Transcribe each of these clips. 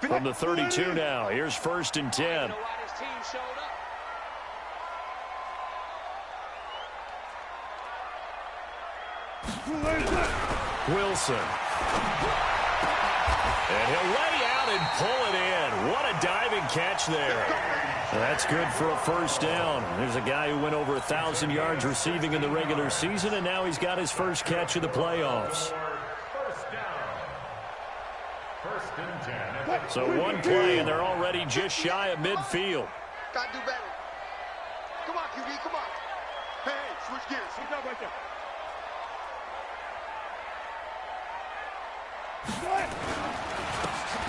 From the 32 now, here's 1st and 10. Wilson. And he'll lay out and pull it in. What a diving catch there. That's good for a 1st down. There's a guy who went over 1,000 yards receiving in the regular season, and now he's got his first catch of the playoffs. So one play, and they're already just shy of midfield. Gotta do better. Come on, QB, come on. Hey, switch gears. Switch up right there.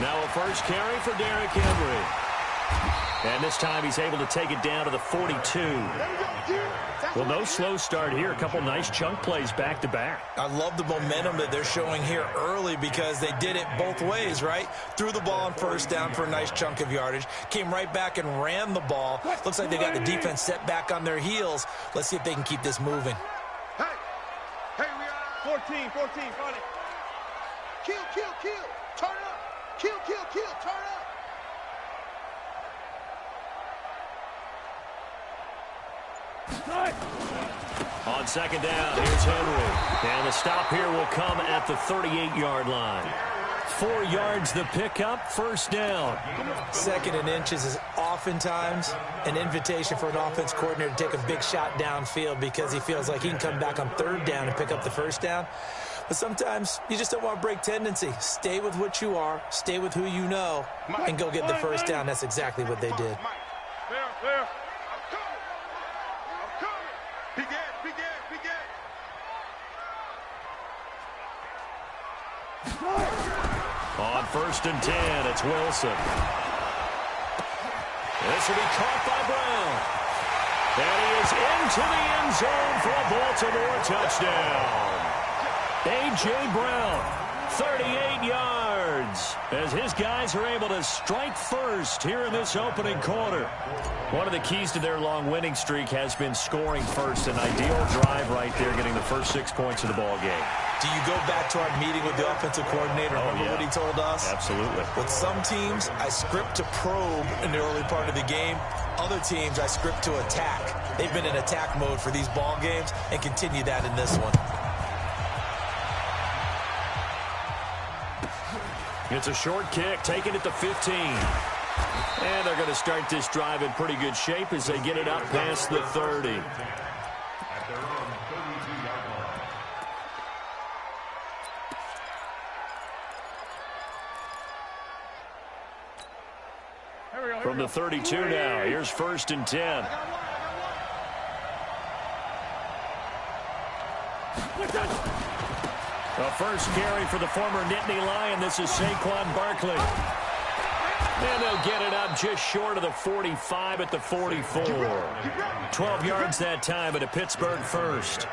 Now a first carry for Derrick Henry. And this time he's able to take it down to the 42. Well, no slow start here. A couple nice chunk plays back-to-back. I love the momentum that they're showing here early because they did it both ways, right? Threw the ball on 1st down for a nice chunk of yardage. Came right back and ran the ball. Looks like they got the defense set back on their heels. Let's see if they can keep this moving. Hey, we are 14, find it. Kill. Turn it up. Kill, turn it up. On 2nd down, here's Henry. And the stop here will come at the 38-yard line. 4 yards the pickup, 1st down. 2nd and inches is oftentimes an invitation for an offense coordinator to take a big shot downfield because he feels like he can come back on 3rd down and pick up the 1st down. But sometimes you just don't want to break tendency. Stay with what you are, stay with who you know, and go get the 1st down. That's exactly what they did. There. I'm coming. Begin. On 1st and 10, it's Wilson. This will be caught by Brown. And he is into the end zone for a Baltimore touchdown. A.J. Brown, 38 yards, as his guys are able to strike first here in this opening quarter. One of the keys to their long winning streak has been scoring first. An ideal drive right there, getting the first 6 points of the ball game. Do you go back to our meeting with the offensive coordinator? Remember what he told us? Absolutely. With some teams, I script to probe in the early part of the game. Other teams, I script to attack. They've been in attack mode for these ball games and continue that in this one. It's a short kick, taken at the 15. And they're going to start this drive in pretty good shape as they get it up past the 30. From the 32 now, here's 1st and 10. A first carry for the former Nittany Lion. This is Saquon Barkley. And they'll get it up just short of the 45 at the 44. 12 yards that time at a Pittsburgh first.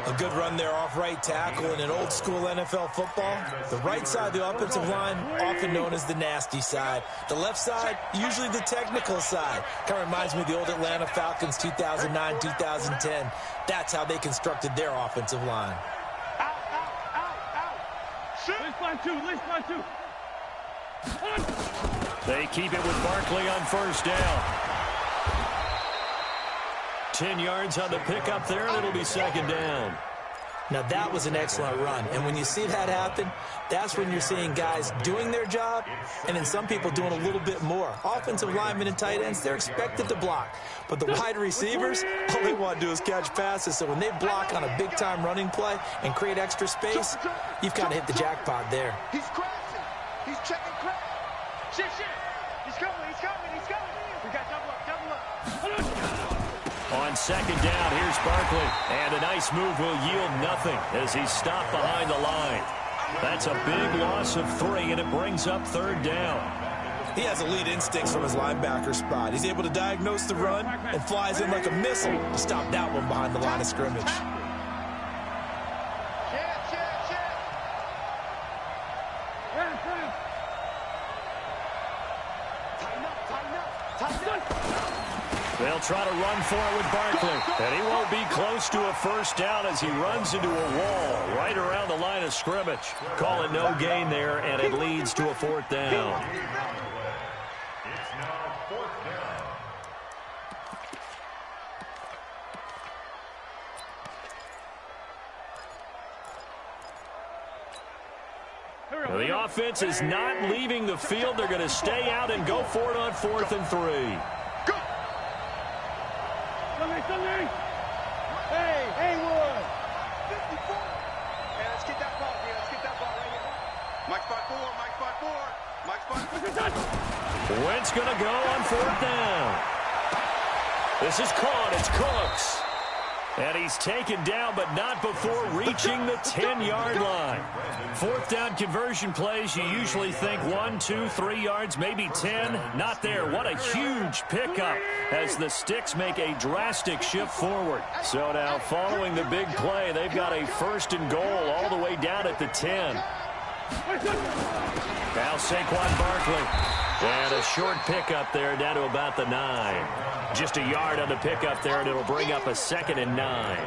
A good run there off right tackle in an old school NFL football. The right side of the offensive line, often known as the nasty side. The left side, usually the technical side. Kind of reminds me of the old Atlanta Falcons 2009, 2010. That's how they constructed their offensive line. Least line two. They keep it with Barkley on 1st down. 10 yards on the pickup there, and it'll be 2nd down. Now, that was an excellent run. And when you see that happen, that's when you're seeing guys doing their job and then some people doing a little bit more. Offensive linemen and tight ends, they're expected to block. But the wide receivers, all they want to do is catch passes. So when they block on a big-time running play and create extra space, you've got to hit the jackpot there. He's crashing. He's checking crash. Shit. He's coming. We got double up. On 2nd down, here's Barkley. And a nice move will yield nothing as he's stopped behind the line. That's a big loss of 3, and it brings up 3rd down. He has elite instincts from his linebacker spot. He's able to diagnose the run and flies in like a missile to stop that one behind the line of scrimmage. They'll try to run for it with Barkley. And he won't be close to a first down as he runs into a wall right around the line of scrimmage. Call it no gain there, and it leads to a fourth down. It's now fourth down. Well, the offense is not leaving the field. They're going to stay out and go for it on 4th and 3. Go! Hey, Haywood! 54! Hey, let's get that ball here. Let's get that ball right here. Mike spot 4, Mike spot 4. Mike spot 4. Wentz going to go on 4th down. This is caught. It's Cooks. And he's taken down, but not before reaching the 10-yard line. 4th down conversion plays, you usually think 1, 2, 3 yards, maybe 10. Not there. What a huge pickup as the Sticks make a drastic shift forward. So now following the big play, they've got a 1st and goal all the way down at the 10. Now Saquon Barkley. And a short pickup there down to about the 9. Just a yard on the pickup there, and it'll bring up a 2nd and 9.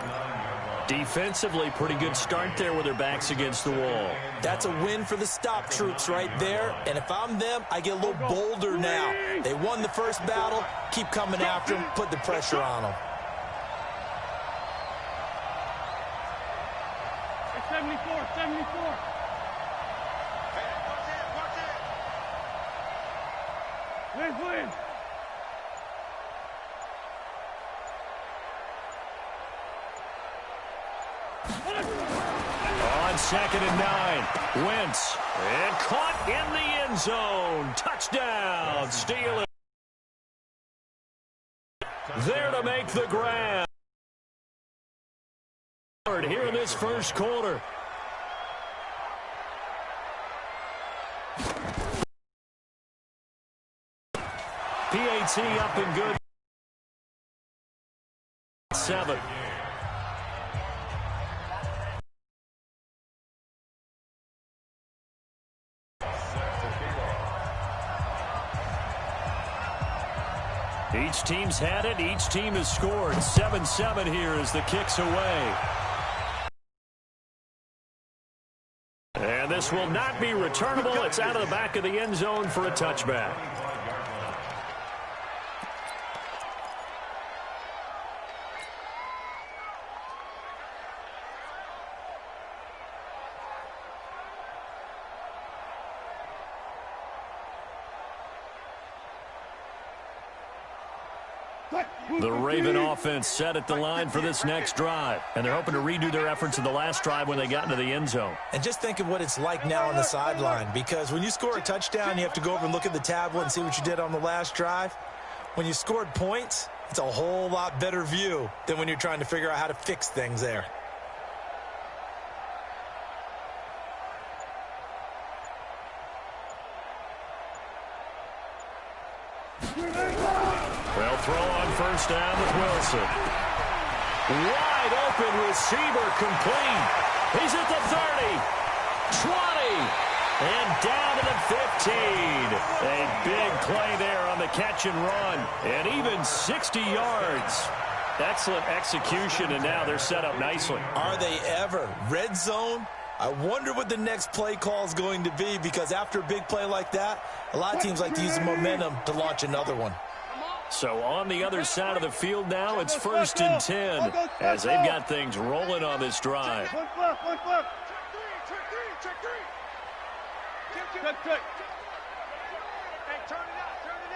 Defensively, pretty good start there with their backs against the wall. That's a win for the stop troops right there. And if I'm them, I get a little bolder now. They won the first battle. Keep coming after them. Put the pressure on them. 74. Win. On 2nd and 9, Wentz. And caught in the end zone. Touchdown. Steelers. There to make the grab. Here in this first quarter. PAT up and good. 7. Each team's had it. Each team has scored. 7-7 here as the kick's away. And this will not be returnable. It's out of the back of the end zone for a touchback. The Raven offense set at the line for this next drive. And they're hoping to redo their efforts in the last drive when they got into the end zone. And just think of what it's like now on the sideline. Because when you score a touchdown, you have to go over and look at the tablet and see what you did on the last drive. When you scored points, it's a whole lot better view than when you're trying to figure out how to fix things there. They'll throw on first down with Wilson. Wide open receiver complete. He's at the 30, 20, and down to the 15. A big play there on the catch and run, and even 60 yards. Excellent execution, and now they're set up nicely. Are they ever? Red zone? I wonder what the next play call is going to be, because after a big play like that, a lot of teams like to use the momentum to launch another one. So on the other side of the field now, it's 1st and 10 as they've got things rolling on this drive. One flip. Check three. Check. Hey, turn it out.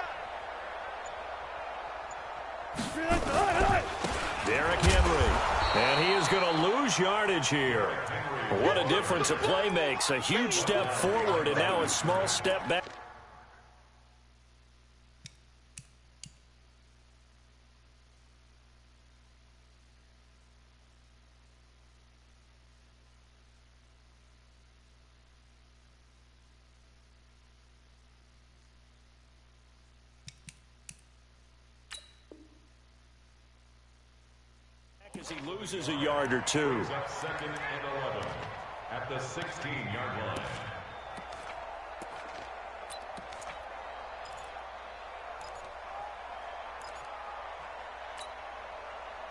Derrick Henry, and he is going to lose yardage here. What a difference a play makes. A huge step forward and now a small step back. As he loses a yard or two. 2nd and 11 at the 16-yard line.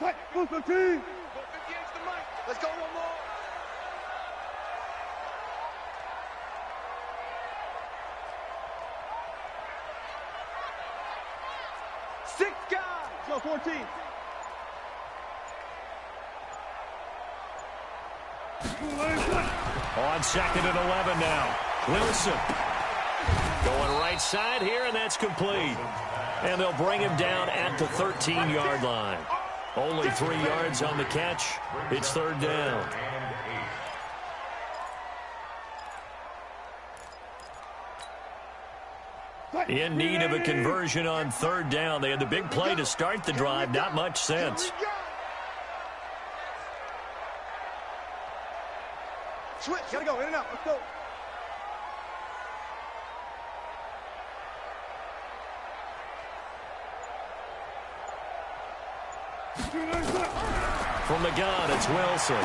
Booster team. 458's the mic. Let's go one more. Six guys. Go 14. On 2nd and 11 now. Wilson going right side here, and that's complete. And they'll bring him down at the 13-yard line. Only 3 yards on the catch. It's 3rd down. In need of a conversion on 3rd down. They had the big play to start the drive. Not much sense. Switch. Gotta go in and out. Let's go. From the gun, it's Wilson.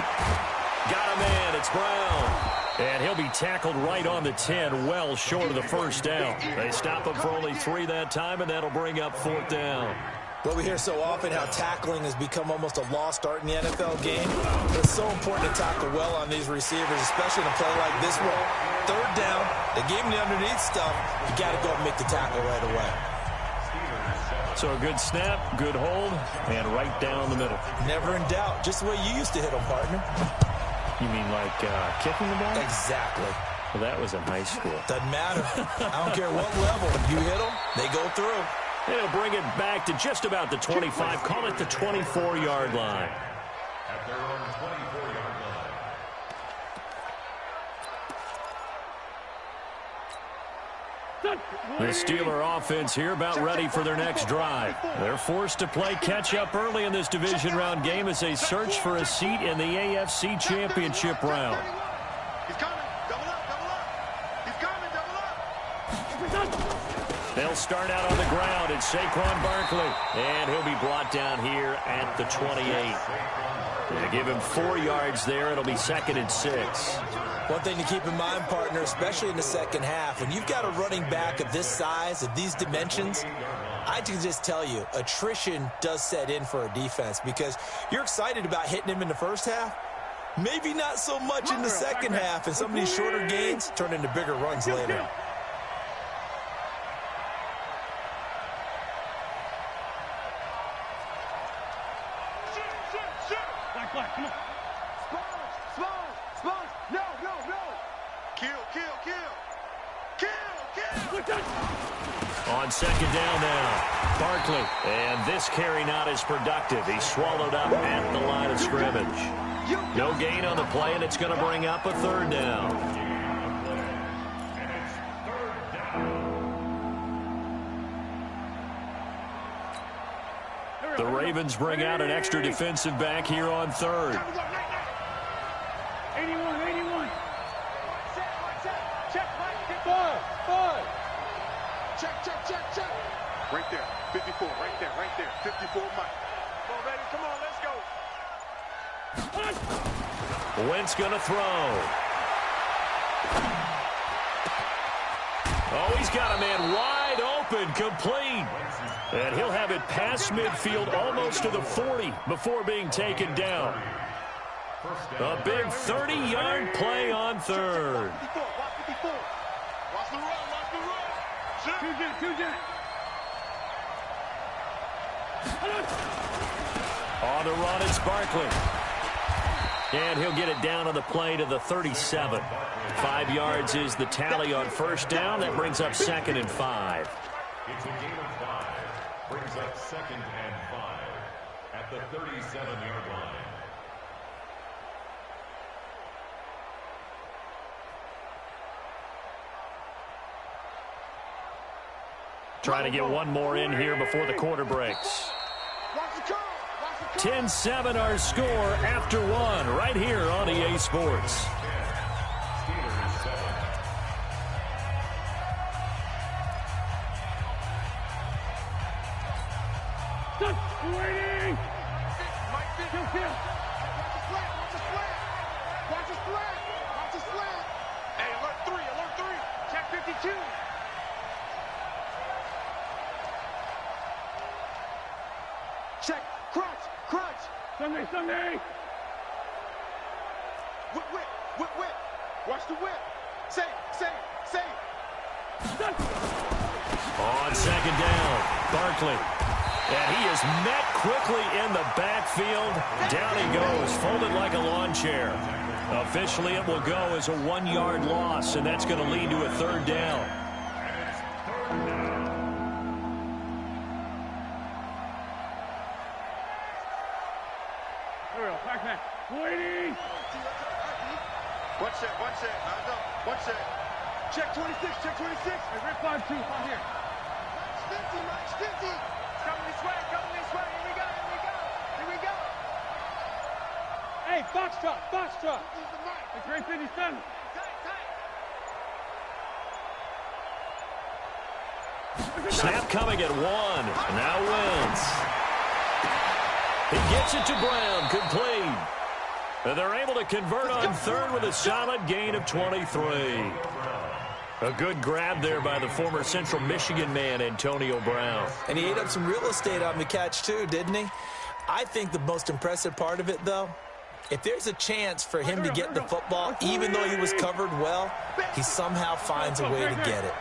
Got a man, it's Brown. And he'll be tackled right on the 10, well short of the 1st down. They stop him for only 3 that time, and that'll bring up 4th down. Well, we hear so often how tackling has become almost a lost art in the NFL game. It's so important to tackle well on these receivers, especially in a play like this one. 3rd down, they gave him the underneath stuff. You got to go and make the tackle right away. So a good snap, good hold, and right down the middle. Never in doubt. Just the way you used to hit them, partner. You mean like kicking the ball? Exactly. Well, that was in high school. Doesn't matter. I don't care what level. You hit them, they go through. It'll bring it back to just about the 25. Call it the 24-yard line. At their own 24-yard line. The Steeler offense here about ready for their next drive. They're forced to play catch-up early in this division round game as they search for a seat in the AFC Championship round. He's coming. Double up, double up. He's coming, double up. They'll start out on the ground. It's Saquon Barkley, and he'll be brought down here at the 28. They give him 4 yards there. It'll be 2nd and 6. One thing to keep in mind, partner, especially in the second half, when you've got a running back of this size, of these dimensions, I can just tell you, attrition does set in for a defense because you're excited about hitting him in the first half. Maybe not so much in the second half, and some of these shorter gains turn into bigger runs later. Black, come on. Sponge. No. Kill. On 2nd down now, Barkley. And this carry not as productive. He's swallowed up at the line of scrimmage. No gain on the play, and it's going to bring up a 3rd down. The Ravens bring out an extra defensive back here on 3rd. 81. Check. Check. Right there. 54. Right there. 54 Mike. Come on, baby. Come on. Let's go. Wentz going to throw. Oh, he's got a man wide open, complete. And he'll have it past midfield almost to the 40 before being taken down. A big 30-yard play on 3rd. Watch the run. Two jet. On the run, it's Barkley. And he'll get it down on the play to the 37. 5 yards is the tally on 1st down. That brings up 2nd and 5. It's a game of 5. Brings up 2nd and 5 at the 37-yard line. Trying to get one more in here before the quarter breaks. 10-7 our score after 1 right here on EA Sports. Waiting. Kill. Watch his flat. Hey, alert 3. Check 52. Check, crunch. Sunday, Sunday. Whip, whip, whip, whip. Watch the whip. Save. On second down, Barkley. And he is met quickly in the backfield. Down he goes, folded like a lawn chair. Officially, it will go as a 1-yard loss, and that's going to lead to a third down. Here we go. Back. 180. One set. One set. Check 26. Hey, Rip 5-2. Out here. Mike's 50. Coming this way. Here we go. Hey, box truck. It's Ray 57. Snap coming at 1. Now Wentz. He gets it to Brown. Complete. And they're able to convert on third with a solid gain of 23. A good grab there by the former Central Michigan man, Antonio Brown. And he ate up some real estate on the catch, too, didn't he? I think the most impressive part of it, though, if there's a chance for him to get the football, even though he was covered well, he somehow finds a way to get it.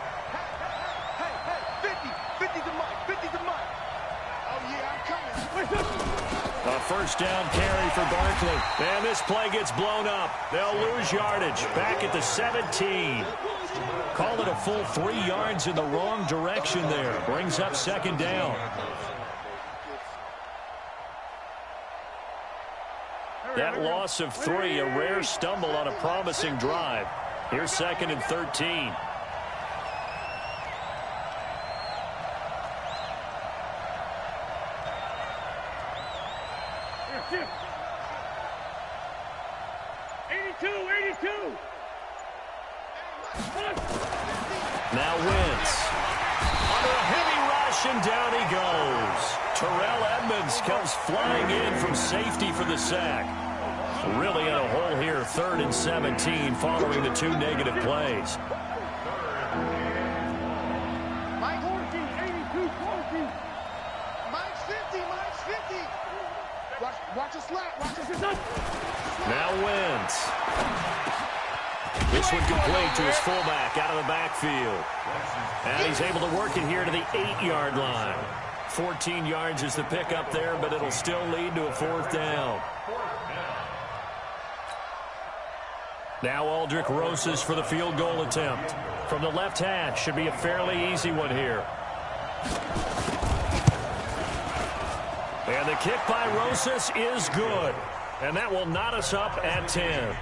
Hey, 50 to Mike. Oh, yeah, I'm coming. A first down carry for Barkley. And this play gets blown up. They'll lose yardage. Back at the 17. Call it a full 3 yards in the wrong direction there. Brings up second down. That loss of 3, a rare stumble on a promising drive. Here's second and 13. Here, 82. Now Wentz. Under a heavy rush, and down he goes. Terrell Edmonds comes flying in from safety for the sack. Really in a hole here, 3rd and 17, following the 2 negative plays. Mike 14, 82, 14. Mike's 50. Watch a slap. Now Wentz. This one complete to his fullback out of the backfield. And he's able to work it here to the 8-yard line. 14 yards is the pickup there, but it'll still lead to a 4th down. Now Aldrick Rosas for the field goal attempt. From the left hash, should be a fairly easy one here. And the kick by Rosas is good. And that will knot us up at 10.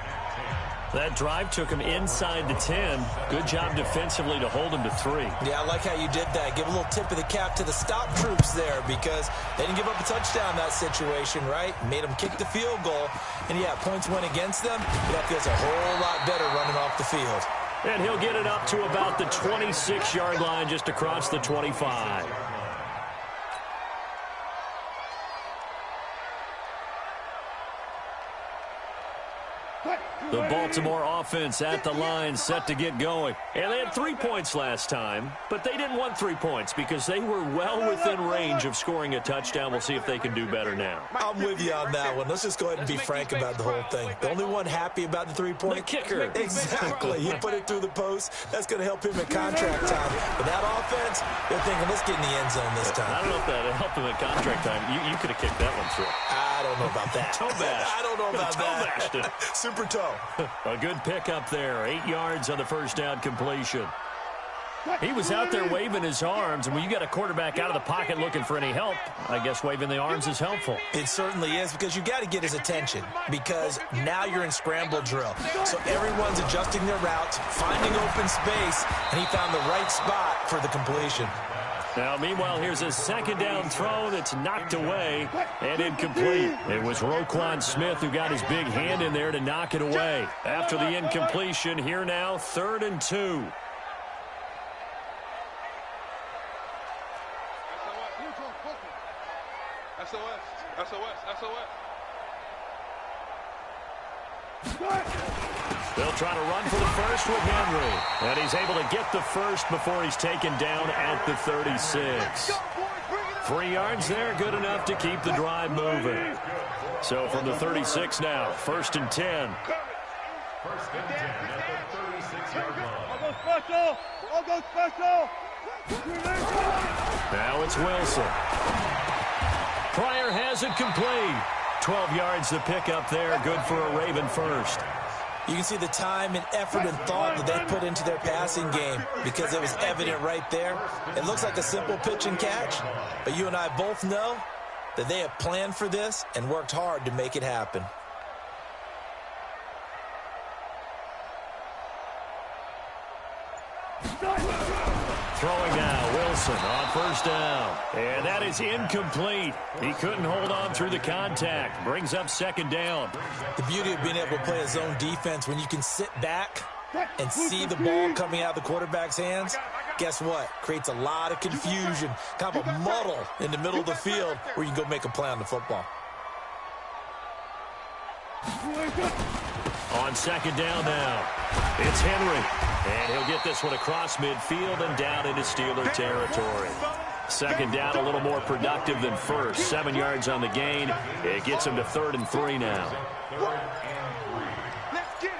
That drive took him inside the 10. Good job defensively to hold him to 3. Yeah, I like how you did that. Give a little tip of the cap to the stop troops there, because they didn't give up a touchdown in that situation, right? Made them kick the field goal. And, yeah, points went against them. But that feels a whole lot better running off the field. And he'll get it up to about the 26-yard line, just across the 25. The Baltimore offense at the line, set to get going. And they had 3 points last time, but they didn't want 3 points because they were well within range of scoring a touchdown. We'll see if they can do better now. I'm with you on that one. Let's just go ahead and be frank about the whole thing. The only one happy about the 3-point? The kicker. Exactly. He put it through the post. That's going to help him at contract time. But that offense, they're thinking, let's get in the end zone this time. I don't know if that helped him at contract time. You could have kicked that one through. I don't know about that. Toe bash. I don't know about that. Toe bashed it. Super toe. A good pickup there. 8 yards on the first down completion. He was out there waving his arms, and when you got a quarterback out of the pocket looking for any help, I guess waving the arms is helpful. It certainly is, because you got to get his attention, because now you're in scramble drill. So everyone's adjusting their routes, finding open space, and he found the right spot for the completion. Now, meanwhile, here's a second down throw that's knocked away and incomplete. It was Roquan Smith who got his big hand in there to knock it away. After the incompletion, here now, 3rd and 2. SOS. They'll try to run for the first with Henry. And he's able to get the first before he's taken down at the 36. 3 yards there, good enough to keep the drive moving. So from the 36 now, 1st and 10. 1st and 10 at the 36-yard line. I'll go special. I'll go special. Now it's Wilson. Pryor has it complete. 12 yards to pick up there, good for a Raven first. You can see the time and effort and thought that they put into their passing game because it was evident right there. It looks like a simple pitch and catch, but you and I both know that they have planned for this and worked hard to make it happen. Throwing now, Wilson on 1st down. And that is incomplete. He couldn't hold on through the contact. Brings up 2nd down. The beauty of being able to play a zone defense when you can sit back and see the ball coming out of the quarterback's hands, guess what? Creates a lot of confusion, kind of a muddle in the middle of the field where you can go make a play on the football. On 2nd down now, it's Henry. And he'll get this one across midfield and down into Steeler territory. 2nd down, a little more productive than 1st. 7 yards on the gain. It gets him to 3rd and 3 now. 3rd and 3. Let's get it.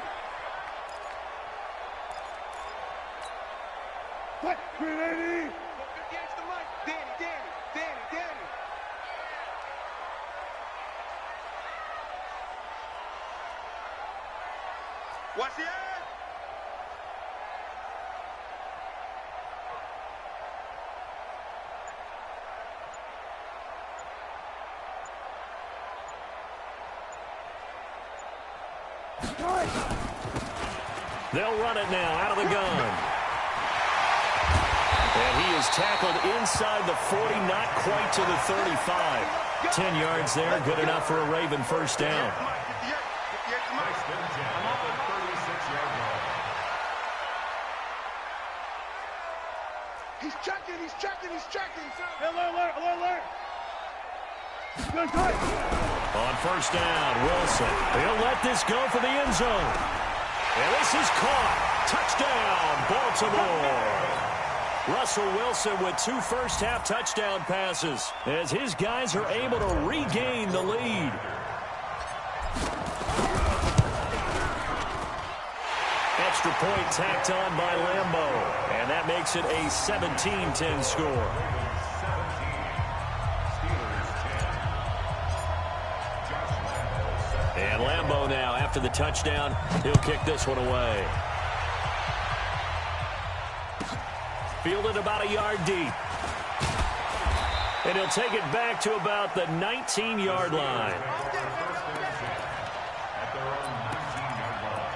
What? 380. Against the mic. Danny. Watch the edge. They'll run it now out of the gun. And he is tackled inside the 40, not quite to the 35. 10 yards there, good enough for a Raven 1st down. 1st and 10 at the 36-yard line. He's checking. Alert. Good touch. On 1st down, Wilson. He'll let this go for the end zone. And this is caught. Touchdown, Baltimore. Russell Wilson with 2 first-half touchdown passes as his guys are able to regain the lead. Extra point tacked on by Lambo, and that makes it a 17-10 score. And Lambo now, after the touchdown, he'll kick this one away. Fielded about a yard deep. And he'll take it back to about the 19-yard line. At their own 19-yard line.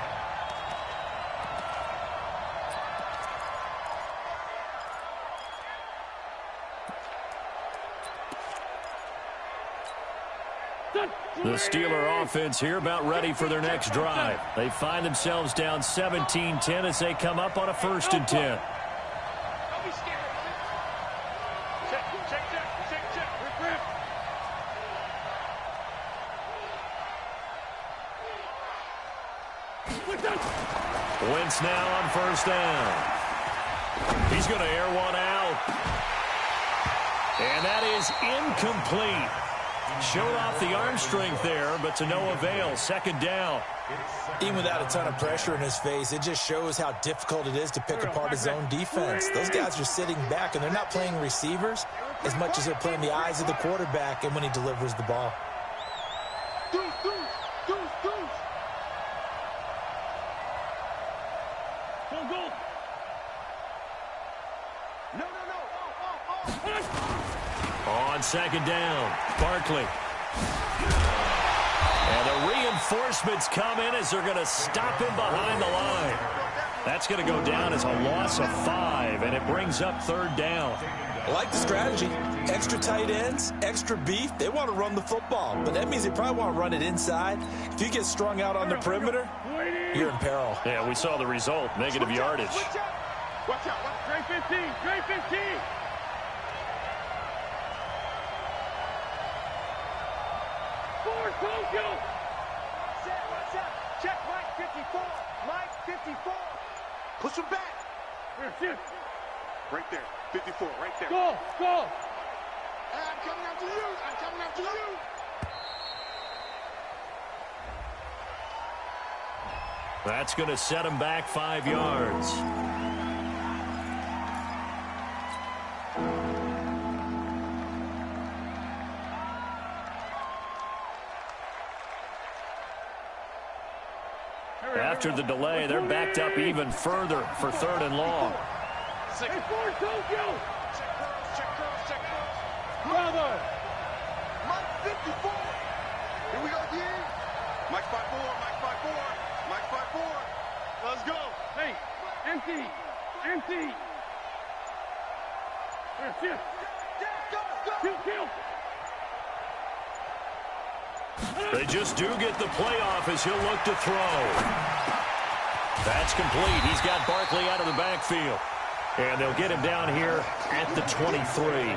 The Steeler offense here about ready for their next drive. They find themselves down 17-10 as they come up on a 1st and 10. Don't be scared. Check. Rip. Wentz now on 1st down. He's going to air one out. And that is incomplete. Showed off the arm strength there, but to no avail. 2nd down. Even without a ton of pressure in his face, it just shows how difficult it is to pick apart his own defense. Those guys are sitting back, and they're not playing receivers as much as they're playing the eyes of the quarterback and when he delivers the ball. Deuce. Go. No. On 2nd down, Barkley. And the reinforcements come in as they're going to stop him behind the line. That's going to go down as a loss of 5, and it brings up 3rd down. I like the strategy. Extra tight ends, extra beef. They want to run the football, but that means they probably want to run it inside. If you get strung out on the perimeter, you're in peril. Yeah, we saw the result, negative yardage. Watch out. Straight 15. Forward, Tokyo. Watch out. Check Mike 54. Push him back. Here. Right there. 54, right there. Go. I'm coming after you. I'm coming after you. That's going to set him back 5 yards. After the delay, they're backed up even further for 3rd and long. Hey, Ford, Tokyo! Check curls. Bravo! Mike 54. Here we go, D. Mike 54. Mike 54. Let's go. Hey, empty! Here, shift! Kill! They just do get the playoff as he'll look to throw. That's complete. He's got Barkley out of the backfield. And they'll get him down here at the 23.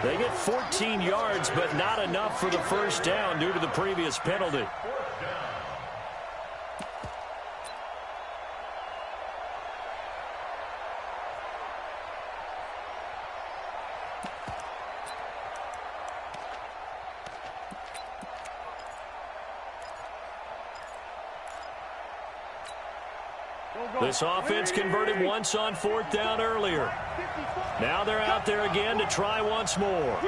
They get 14 yards, but not enough for the first down due to the previous penalty. This offense converted once on 4th down earlier. Now they're out there again to try once more. 87.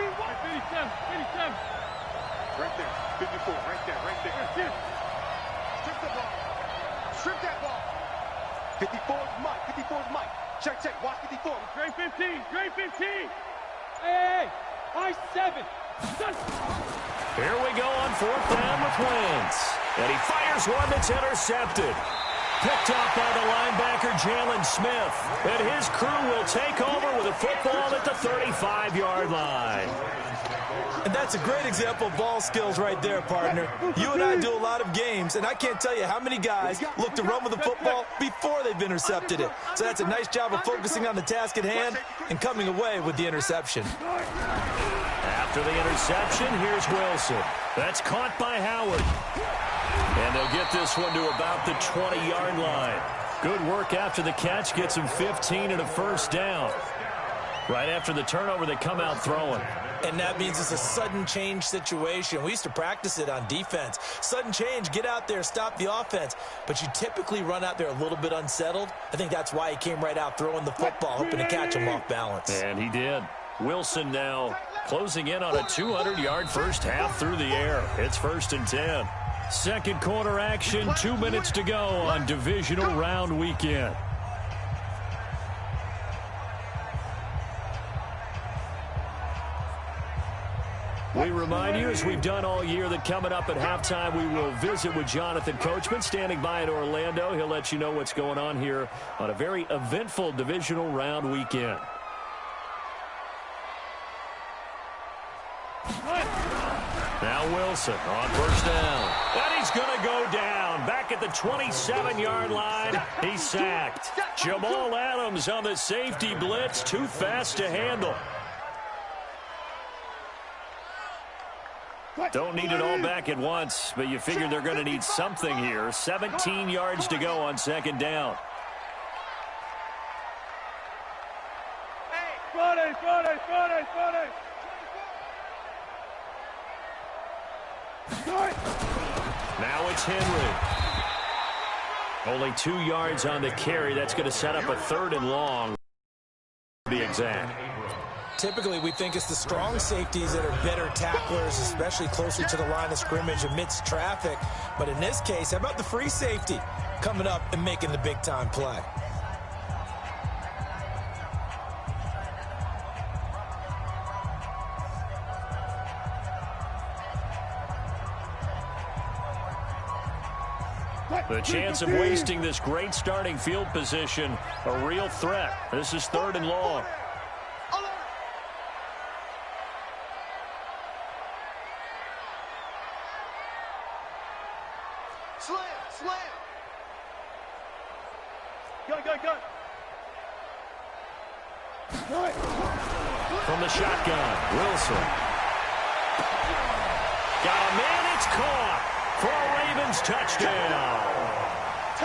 Right there. 54. Right there. Strip the ball. Strip that ball. 54 is Mike. Check. Watch 54. Dre 15. Hey, I-7. Here we go on 4th down with Wentz. And he fires one that's intercepted. Picked up by the linebacker, Jalen Smith. And his crew will take over with a football at the 35-yard line. And that's a great example of ball skills right there, partner. You and I do a lot of games, and I can't tell you how many guys look to run with the football before they've intercepted it. So that's a nice job of focusing on the task at hand and coming away with the interception. After the interception, here's Wilson. That's caught by Howard. And they'll get this one to about the 20-yard line. Good work after the catch. Gets him 15 and a first down. Right after the turnover, they come out throwing. And that means it's a sudden change situation. We used to practice it on defense. Sudden change, get out there, stop the offense. But you typically run out there a little bit unsettled. I think that's why he came right out throwing the football, hoping to catch him off balance. And he did. Wilson now closing in on a 200-yard first half through the air. It's 1st and 10. Second quarter action, 2 minutes to go on divisional round weekend. We remind you, as we've done all year, that coming up at halftime, we will visit with Jonathan Coachman, standing by in Orlando. He'll let you know what's going on here on a very eventful divisional round weekend. Now Wilson on first down. And he's going to go down. Back at the 27-yard line, he's sacked. Jamal Adams on the safety blitz, too fast to handle. Don't need it all back at once, but you figure they're going to need something here. 17 yards to go on 2nd down. Friday. Now it's Henry. Only 2 yards on the carry. That's going to set up a 3rd and long, to be exact. Typically, we think it's the strong safeties that are better tacklers, especially closer to the line of scrimmage amidst traffic. But in this case, how about the free safety coming up and making the big-time play? The chance of wasting this great starting field position, a real threat. This is 3rd and long. Slam. Go. From the shotgun, Wilson. Got a man, it's caught for a Ravens touchdown.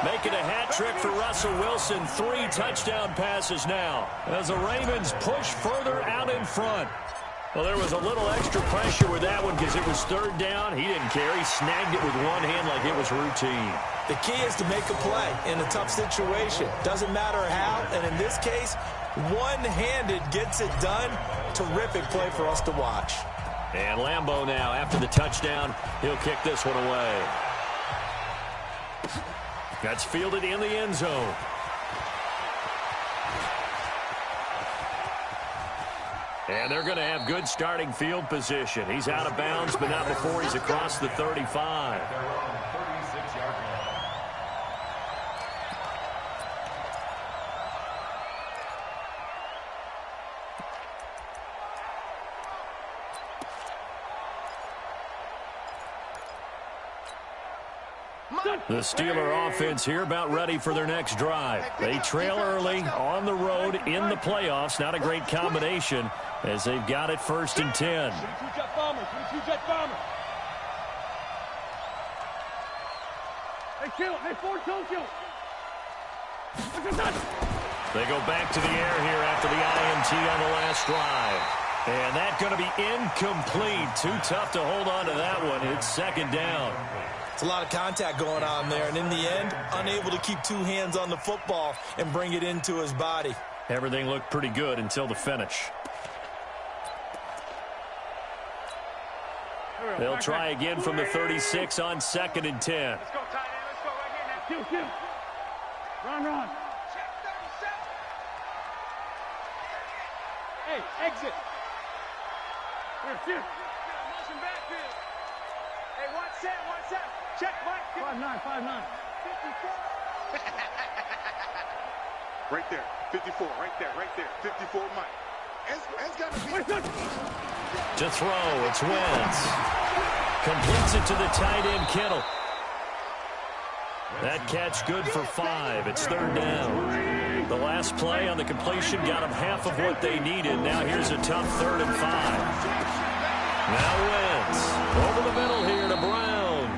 Making a hat trick for Russell Wilson. 3 touchdown passes now as the Ravens push further out in front. Well, there was a little extra pressure with that one because it was third down. He didn't care. He snagged it with one hand like it was routine. The key is to make a play in a tough situation. Doesn't matter how, and in this case, one-handed gets it done. Terrific play for us to watch. And Lambeau now, after the touchdown, he'll kick this one away. That's fielded in the end zone. And they're going to have good starting field position. He's out of bounds, but not before he's across the 35. The Steeler offense here about ready for their next drive. They trail early on the road in the playoffs. Not a great combination as they've got it 1st and 10. Hey, kill. Hey, forward, kill. They go back to the air here after the INT on the last drive. And that's going to be incomplete. Too tough to hold on to that one. It's 2nd down. It's a lot of contact going on there, and in the end, unable to keep two hands on the football and bring it into his body. Everything looked pretty good until the finish. They'll try again from the 36 on 2nd and 10. Let's go, tight end. Let's go right here now. Kill. Run. Hey, exit. Here. Motion backfield. Hey, one set. Check, Mike. 5'9". 54. Right there. 54. Right there. 54, Mike. It's got to be. To throw, it's Wentz. Completes it to the tight end, Kittle. That catch good for 5. It's 3rd down. The last play on the completion got them half of what they needed. Now here's a tough 3rd and 5. Now Wentz over the middle here to Brown.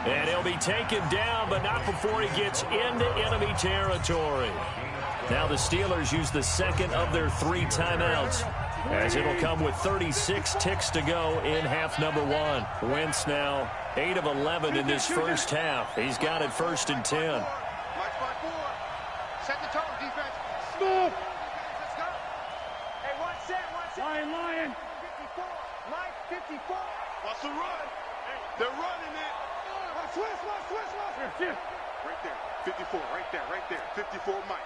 And he'll be taken down, but not before he gets into enemy territory. Now the Steelers use the 2nd of their 3 timeouts, as it'll come with 36 ticks to go in half number 1. Wentz now 8 of 11 in this first half. He's got it 1st and 10. Mike 5-4. Set the tone, defense. Move. Let's go. Hey, one set. Lion. 54. Mike 54. Watch the run. They're running it. Switch. Here. Right there. 54. Right there. 54, Mike.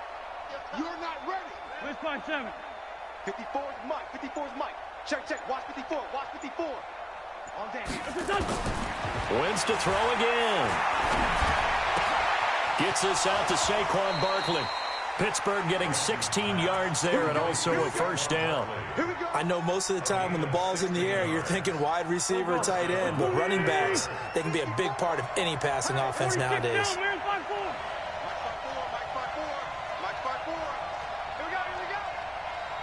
You're not ready. Where's 5'7"? 54's Mike. Check. Watch 54. On down. Wentz to throw again. Gets this out to Saquon Barkley. Pittsburgh getting 16 yards there and also a 1st down. I know most of the time when the ball's in the air, you're thinking wide receiver, tight end, but running backs, they can be a big part of any passing offense nowadays. Mike 5-4. Here we go.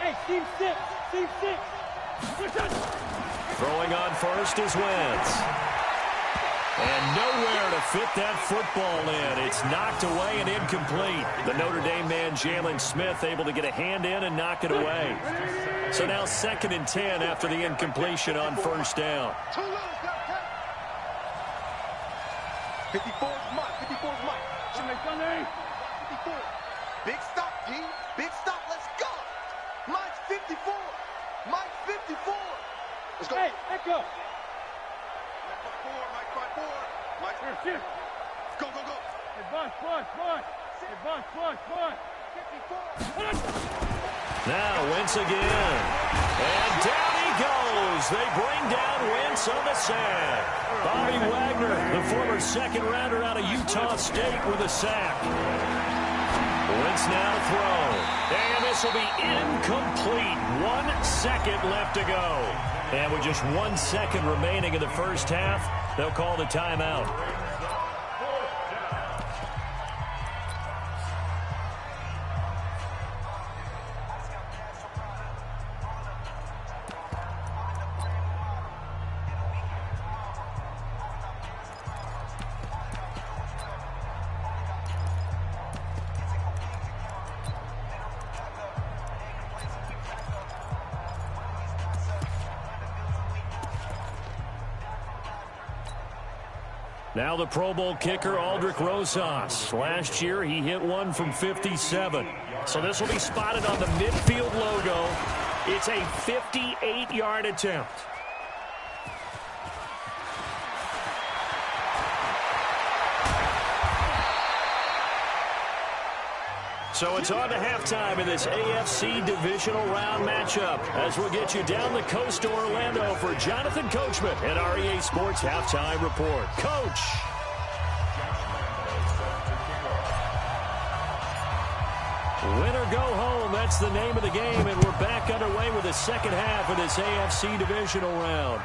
Hey, team 6. Throwing on first is Wentz. And nowhere to fit that football in. It's knocked away and incomplete. The Notre Dame man, Jalen Smith, able to get a hand in and knock it away. So now 2nd and 10 after the incompletion on 1st down. 54's Mike. 54. Big stop, G. Big stop. Let's go. Mike's 54. Let's go. Hey, echo. Mike 5-4. Here. Go. Hey, boss. Hey, boss. 54. Now Wentz again. And down he goes. They bring down Wentz on the sack. Bobby Wagner, the former 2nd rounder out of Utah State, with a sack. Wentz now to throw. And this will be incomplete. 1 second left to go. And with just 1 second remaining in the first half, they'll call the timeout. Now the Pro Bowl kicker, Aldrich Rosas. Last year, he hit one from 57. So this will be spotted on the midfield logo. It's a 58-yard attempt. So it's on to halftime in this AFC divisional round matchup as we'll get you down the coast to Orlando for Jonathan Coachman at our EA Sports Halftime Report. Coach. Win or go home, that's the name of the game, and we're back underway with the second half of this AFC divisional round.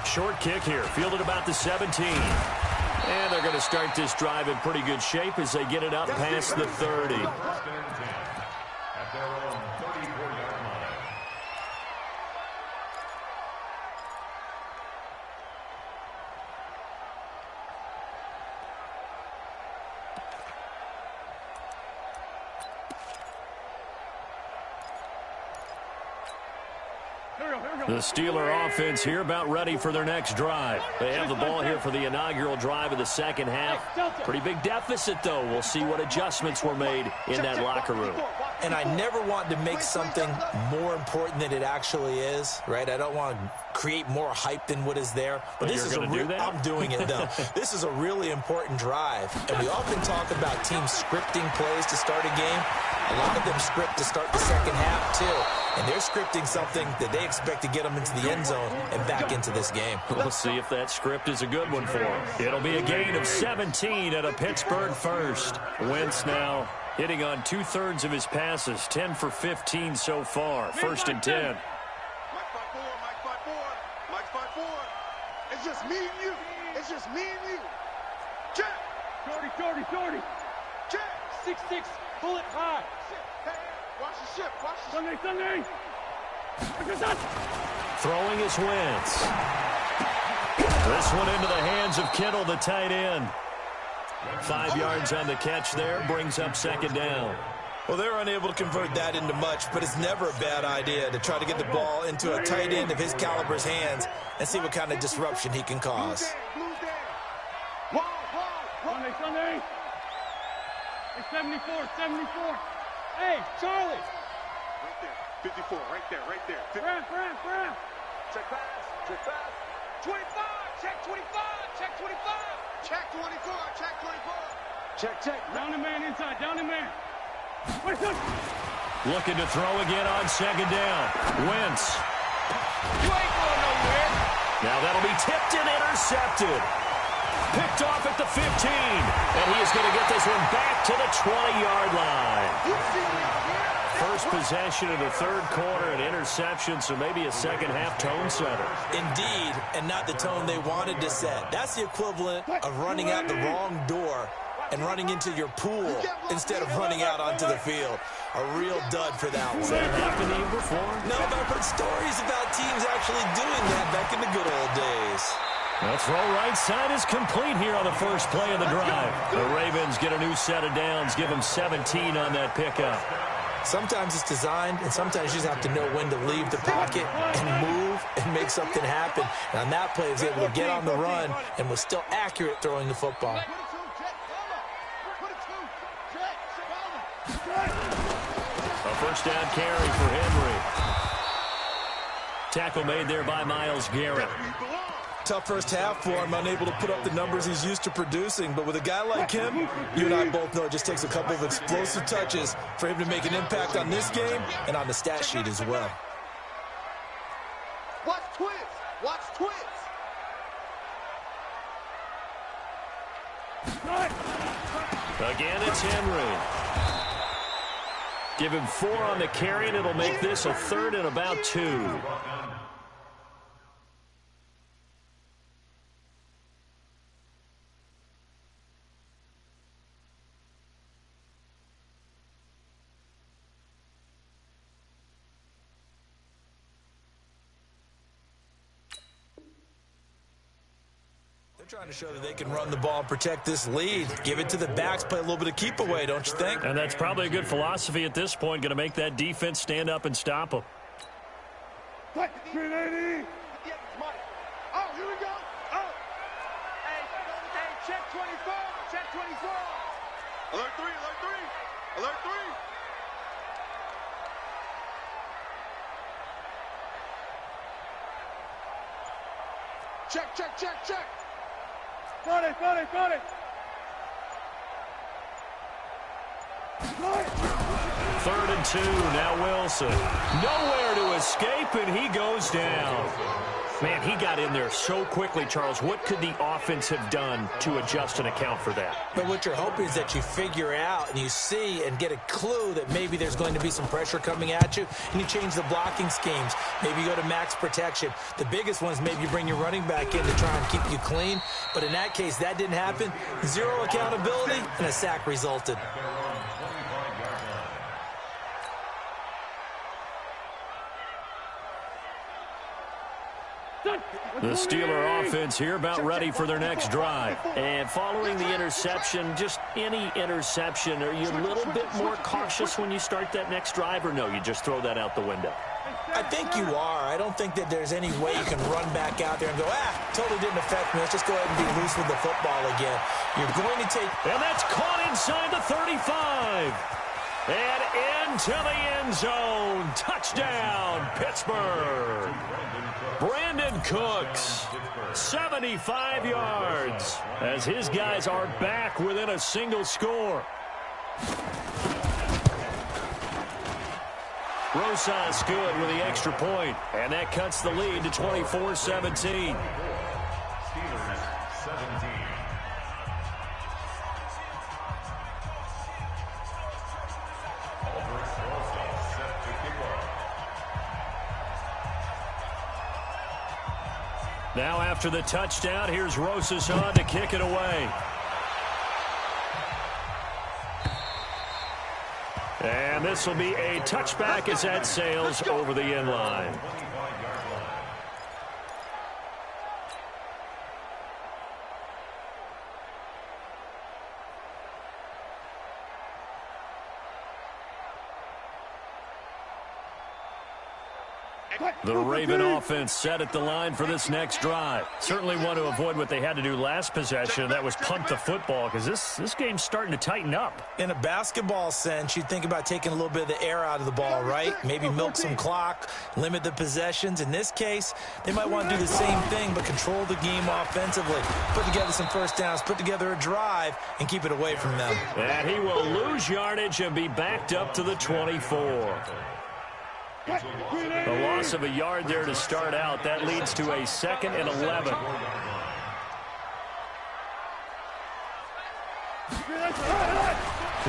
Short kick here, fielded about the 17. And they're going to start this drive in pretty good shape as they get it up past the 30. At their own 34-yard line. The Steeler offense here about ready for their next drive. They have the ball here for the inaugural drive of the second half. Pretty big deficit, though. We'll see what adjustments were made in that locker room. And I never want to make something more important than it actually is, right? I don't want to create more hype than what is there. But this is I'm doing it, though. This is a really important drive. And we often talk about teams scripting plays to start a game. A lot of them script to start the second half, too. And they're scripting something that they expect to get them into the end zone and back into this game. We'll see if that script is a good one for them. It'll be a gain of 17 at a Pittsburgh first. Wentz now hitting on 2/3 of his passes, 10 for 15 so far. First and 10. Mike 5-4, Mike 5-4, Mike 5-4. It's just me and you. It's just me and you. Check. Shorty. Check. 6'6", bullet high. Hey, watch the ship. Watch the ship. Sunday. Throwing his Wentz. This one into the hands of Kittle, the tight end. 5 yards on the catch there, brings up second down. Well, they're unable to convert that into much, but it's never a bad idea to try to get the ball into a tight end of his caliber's hands and see what kind of disruption he can cause. Sunday. Hey, 74. Hey, Charlie. Right there. 54, right there. Brown. Check pass. 25, check 25. Check 24. Check. Down the man inside, down the man. Looking to throw again on second down. Wentz. You ain't going nowhere. Now that'll be tipped and intercepted. Picked off at the 15. And he is going to get this one back to the 20-yard line. First possession of the third quarter, an interception, so maybe a second-half tone setter. Indeed, and not the tone they wanted to set. That's the equivalent of running out the wrong door and running into your pool instead of running out onto the field. A real dud for that one. Has that happened to you before? No, but I've heard stories about teams actually doing that back in the good old days. The throw right side is complete here on the first play of the drive. The Ravens get a new set of downs, give them 17 on that pickup. Sometimes it's designed, and sometimes you just have to know when to leave the pocket and move and make something happen. And on that play, he was able to get on the run and was still accurate throwing the football. A first down carry for Henry. Tackle made there by Myles Garrett. Tough first half for him, unable to put up the numbers he's used to producing. But with a guy like him, you and I both know it just takes a couple of explosive touches for him to make an impact on this game and on the stat sheet as well. Watch twins. Again, it's Henry. Give him 4 on the carry, and it'll make this a third and about 2. They're trying to show that they can run the ball and protect this lead. Give it to the backs, play a little bit of keep away, don't you think? And that's probably a good philosophy at this point, going to make that defense stand up and stop them. 380. Oh, here we go. Oh. Check 24. Check 24. Alert 3. Alert 3. Alert 3. Check, check, check, check. Got it. 3rd and 2. Now Wilson. Nowhere to escape, and he goes down. Man, he got in there so quickly, Charles. What could the offense have done to adjust and account for that? But what you're hoping is that you figure out and you see and get a clue that maybe there's going to be some pressure coming at you, and you change the blocking schemes. Maybe you go to max protection. The biggest one is maybe you bring your running back in to try and keep you clean. But in that case, that didn't happen. 0 accountability, and a sack resulted. The Steeler offense here about ready for their next drive. And following the interception, just any interception, are you a little bit more cautious when you start that next drive, or no, you just throw that out the window? I think you are. I don't think that there's any way you can run back out there and go, totally didn't affect me. Let's just go ahead and be loose with the football again. You're going to take... And that's caught inside the 35. And into the end zone. Touchdown, Pittsburgh. Brandon Cooks, 75 yards, as his guys are back within a single score. Rosas good with the extra point, and that cuts the lead to 24-17. Steelers 17. Now after the touchdown, here's Rosas on to kick it away. And this will be a touchback as that sails over the end line. The Raven offense set at the line for this next drive. Certainly want to avoid what they had to do last possession. That was punt the football, because this game's starting to tighten up. In a basketball sense, you think about taking a little bit of the air out of the ball, right? Maybe milk some clock, limit the possessions. In this case, they might want to do the same thing, but control the game offensively. Put together some first downs, put together a drive, and keep it away from them. And he will lose yardage and be backed up to the 24. A loss of a yard there to start out. That leads to a 2nd and 11.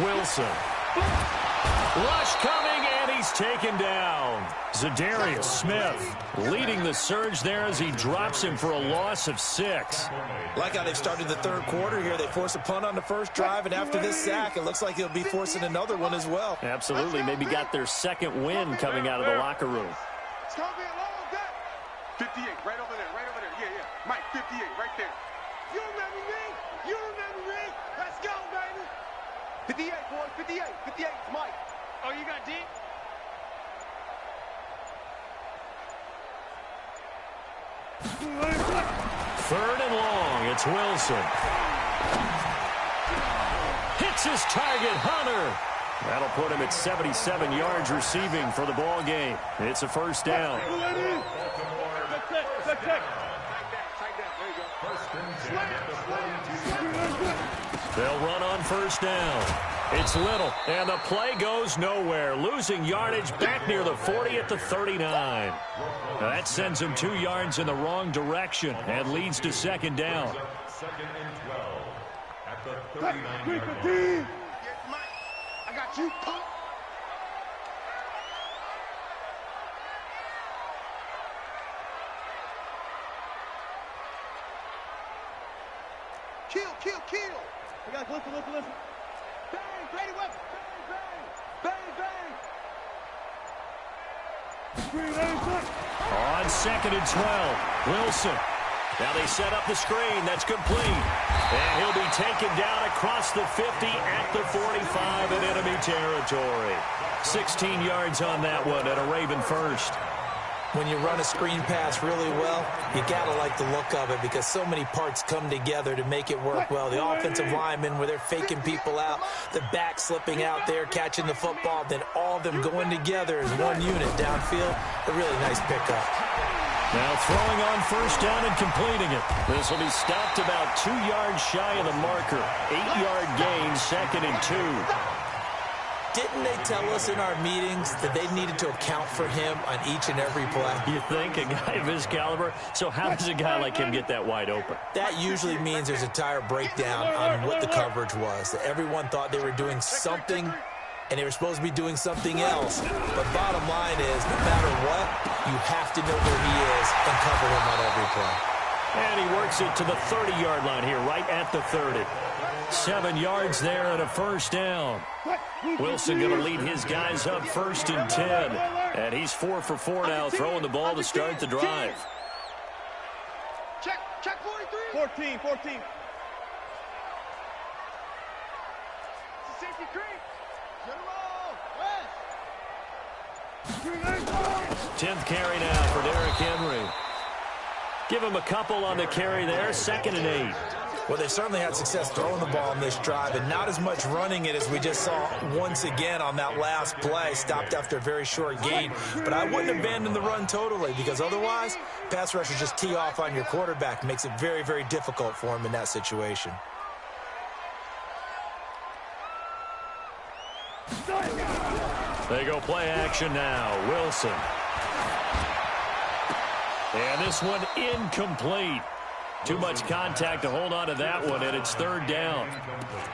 Wilson. Rush coming, and he's taken down. Zadarius Smith leading the surge there as he drops him for a loss of 6. Like how they've started the third quarter here. They force a punt on the first drive, and after this sack, it looks like they'll be forcing another one as well. Absolutely. Maybe got their second win coming out of the locker room. It's going to be a long day. 58, right over there, right over there. Yeah, yeah. Mike, 58, right there. You remember me? You remember me? Let's go, baby. 58, boys, 58. 58, it's Mike. Oh, you got deep? Third and long. It's Wilson. Hits his target, Hunter. That'll put him at 77 yards receiving for the ball game. It's a first down. They'll run on first down. It's Little, and the play goes nowhere. Losing yardage back near the 40 at the 39. Now that sends him 2 yards in the wrong direction and leads to second down. 2nd and 12 at the 39-yard line. I got you, punk. Kill. We got listen. Bang, Brady West. Bang. On 2nd and 12, Wilson. Now they set up the screen. That's complete. And he'll be taken down across the 50 at the 45 in enemy territory. 16 yards on that one and a Raven first. When you run a screen pass really well, you got to like the look of it because so many parts come together to make it work well. The offensive linemen, where they're faking people out, the back slipping out there, catching the football, then all of them going together as one unit downfield. A really nice pickup. Now throwing on first down and completing it. This will be stopped about 2 yards shy of the marker. 8-yard gain, 2nd and 2. Didn't they tell us in our meetings that they needed to account for him on each and every play? You think? A guy of his caliber? So how does a guy like him get that wide open? That usually means there's a tire breakdown on what the coverage was. That everyone thought they were doing something, and they were supposed to be doing something else. But bottom line is, no matter what, you have to know where he is and cover him on every play. And he works it to the 30-yard line here, right at the 30. 7 yards there and a first down. Wilson going to lead his guys up 1st and 10. And he's 4 for 4 now, throwing the ball to start the drive. Check 43. 14. Safety creep. General. 10th carry now for Derrick Henry. Give him a couple on the carry there, 2nd and 8. Well, they certainly had success throwing the ball on this drive, and not as much running it as we just saw once again on that last play. Stopped after a very short gain. But I wouldn't abandon the run totally, because otherwise, pass rushers just tee off on your quarterback. Makes it very, very difficult for him in that situation. They go play action now. Wilson. And this one incomplete. Too much contact to hold on to that one, and it's 3rd down.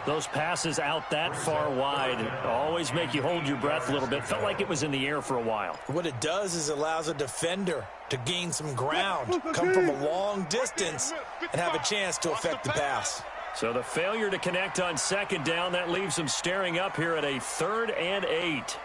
Those passes out that far wide always make you hold your breath a little bit. Felt like it was in the air for a while. What it does is allows a defender to gain some ground, come from a long distance, and have a chance to affect the pass. So the failure to connect on 2nd down, that leaves them staring up here at a 3rd and 8.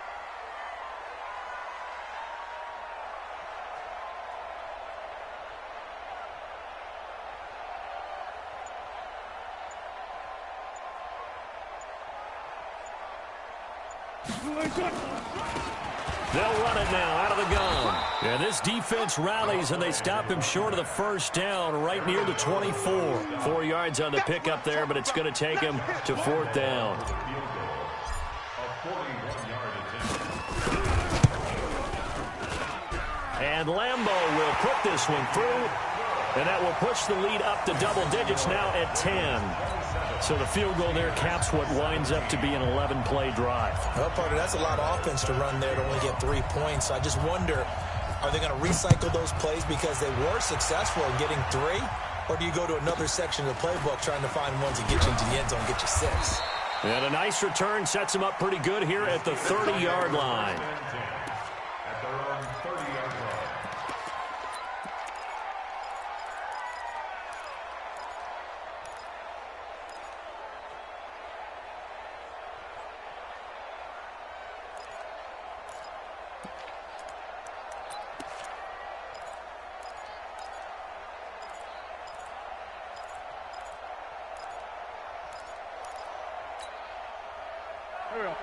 They'll run it now out of the gun. And this defense rallies, and they stop him short of the first down right near the 24. 4 yards on the pickup there, but it's going to take him to 4th down. And Lambeau will put this one through, and that will push the lead up to double digits now at 10. So the field goal there caps what winds up to be an 11-play drive. Well, partner, that's a lot of offense to run there to only get 3 points. I just wonder, are they going to recycle those plays because they were successful in getting 3? Or do you go to another section of the playbook trying to find ones that get you into the end zone and get you 6? And a nice return sets him up pretty good here at the 30-yard line. At their own 30-yard line.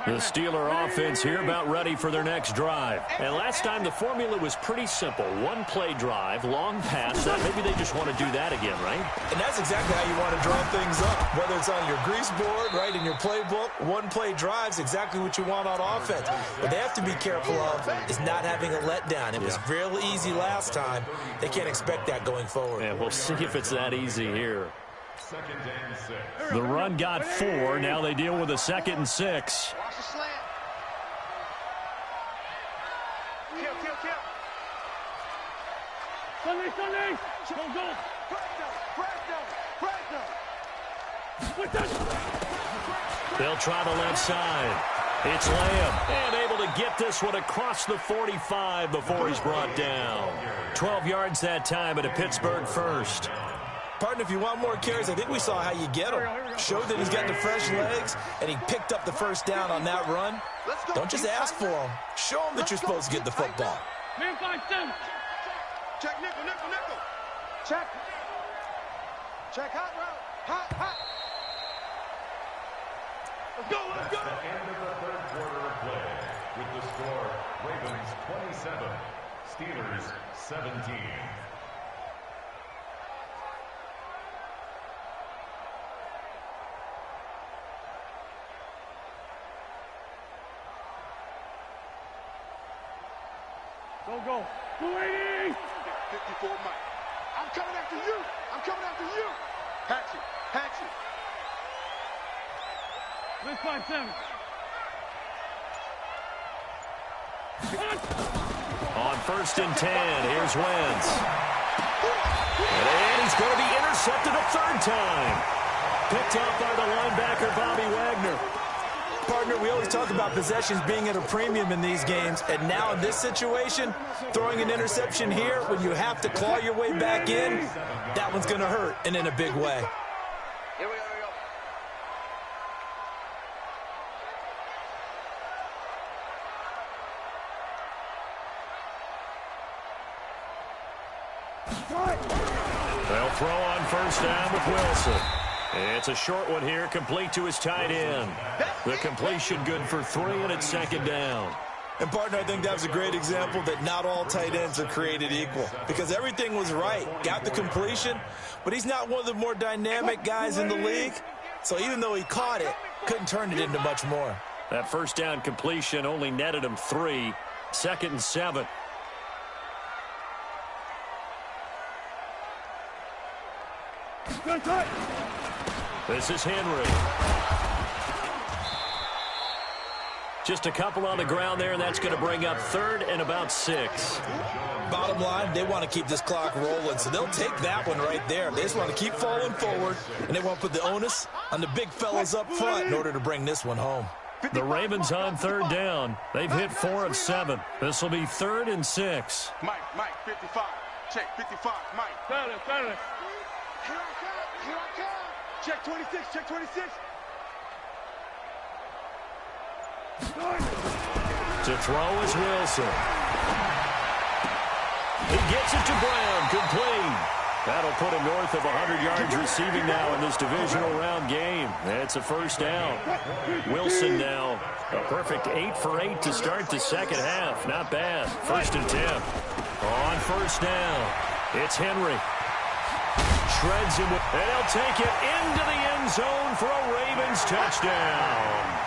The Steeler offense here about ready for their next drive. And last time the formula was pretty simple. 1-play drive, long pass. Maybe they just want to do that again, right? And that's exactly how you want to draw things up. Whether it's on your grease board, right, in your playbook, 1-play drive's exactly what you want on offense. What they have to be careful of is not having a letdown. It was real easy last time. They can't expect that going forward. And we'll see if it's that easy here. 2nd and 6. The run got 4. Now they deal with a 2nd and 6. Watch the slant. Kill. Sunday. Go. Break them. They'll try the left side. It's Lamb, and able to get this one across the 45 before he's brought down. 12 yards that time at a Pittsburgh first. Partner, if you want more carries, I think we saw how you get him. Showed that he's got the fresh legs, and he picked up the first down on that run. Don't just ask for him. Show him that you're supposed to get the football. Man, 5-7. Check nickel. Check hot route. Hot. Let's go. At the end of the 3rd quarter of play, with the score, Ravens 27, Steelers 17. Go. 280. 54 Mike. I'm coming after you. I'm coming after you. Hatchet. Let's 5-7. On 1st and 10, here's Wentz. And he's going to be intercepted a third time. Picked off by the linebacker, Bobby Wagner. Partner, we always talk about possessions being at a premium in these games, and now in this situation, throwing an interception here when you have to claw your way back in, that one's going to hurt, and in a big way. Here we go. They'll throw on 1st down with Wilson. It's a short one here, complete to his tight end. The completion good for 3, and it's 2nd down. And, partner, I think that was a great example that not all tight ends are created equal, because everything was right. Got the completion, but he's not one of the more dynamic guys in the league. So even though he caught it, couldn't turn it into much more. That 1st down completion only netted him 3. 2nd and 7. This is Henry. Just a couple on the ground there, and that's going to bring up 3rd and about 6. Bottom line, they want to keep this clock rolling, so they'll take that one right there. They just want to keep falling forward, and they want to put the onus on the big fellas up front in order to bring this one home. The Ravens on 3rd down. They've hit 4 of 7. This will be 3rd and 6. Mike, 55. Check, 55, Mike. Silence. Here I come. Check 26. To throw is Wilson. He gets it to Brown, complete. That'll put him north of 100 yards receiving now in this divisional round game. It's a 1st down. Wilson now, a perfect 8 for 8 to start the 2nd half. Not bad. 1st and 10. On 1st down, it's Henry. Shreds him, and he'll take it into the end zone for a Ravens touchdown.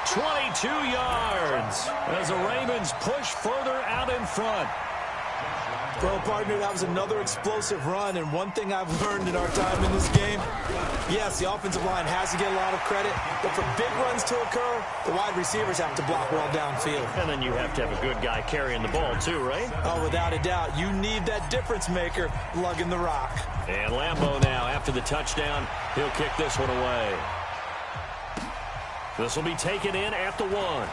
22 yards as the Ravens push further out in front. Well, partner, that was another explosive run, and one thing I've learned in our time in this game, yes, the offensive line has to get a lot of credit, but for big runs to occur, the wide receivers have to block well downfield. And then you have to have a good guy carrying the ball too, right? Oh, without a doubt. You need that difference maker lugging the rock. And Lambeau now, after the touchdown, he'll kick this one away. This will be taken in at the 1.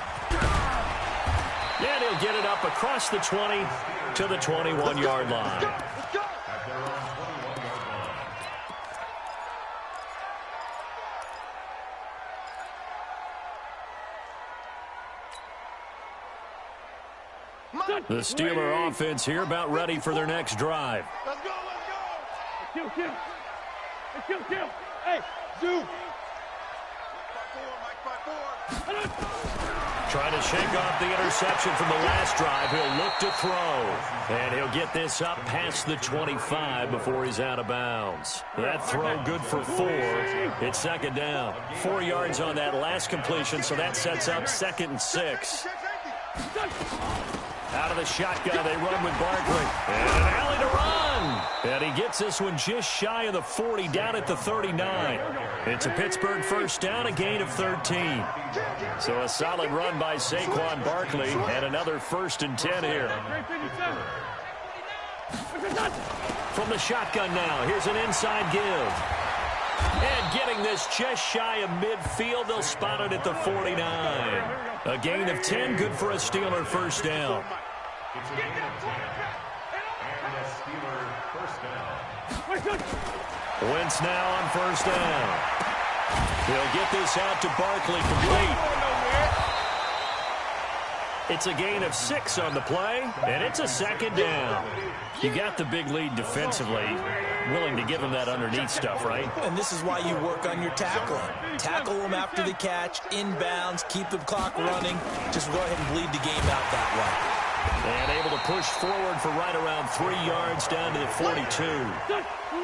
And he'll get it up across the 20 to the 21-yard line. Let's go. The Steeler offense here about ready for their next drive. Let's go. Let's kill. Hey, Zoom. Mike, 5-4. Trying to shake off the interception from the last drive. He'll look to throw. And he'll get this up past the 25 before he's out of bounds. That throw good for 4. It's 2nd down. 4 yards on that last completion, so that sets up 2nd and 6. Out of the shotgun, they run with Barkley. And an alley to run. And he gets this one just shy of the 40, down at the 39. It's a Pittsburgh 1st down, a gain of 13. So a solid run by Saquon Barkley, and another 1st and 10 here. From the shotgun now, here's an inside give. And getting this just shy of midfield, they'll spot it at the 49. A gain of 10, good for a Steeler 1st down. It's a gain of 10. And a Steeler 1st down. Wentz now on 1st down. He'll get this out to Barkley, complete. It's a gain of 6 on the play, and it's a 2nd down. You got the big lead defensively, willing to give him that underneath stuff, right? And this is why you work on your tackling. Tackle them after the catch, inbounds, keep the clock running. Just go ahead and bleed the game out that way. And able to push forward for right around 3 yards down to the 42.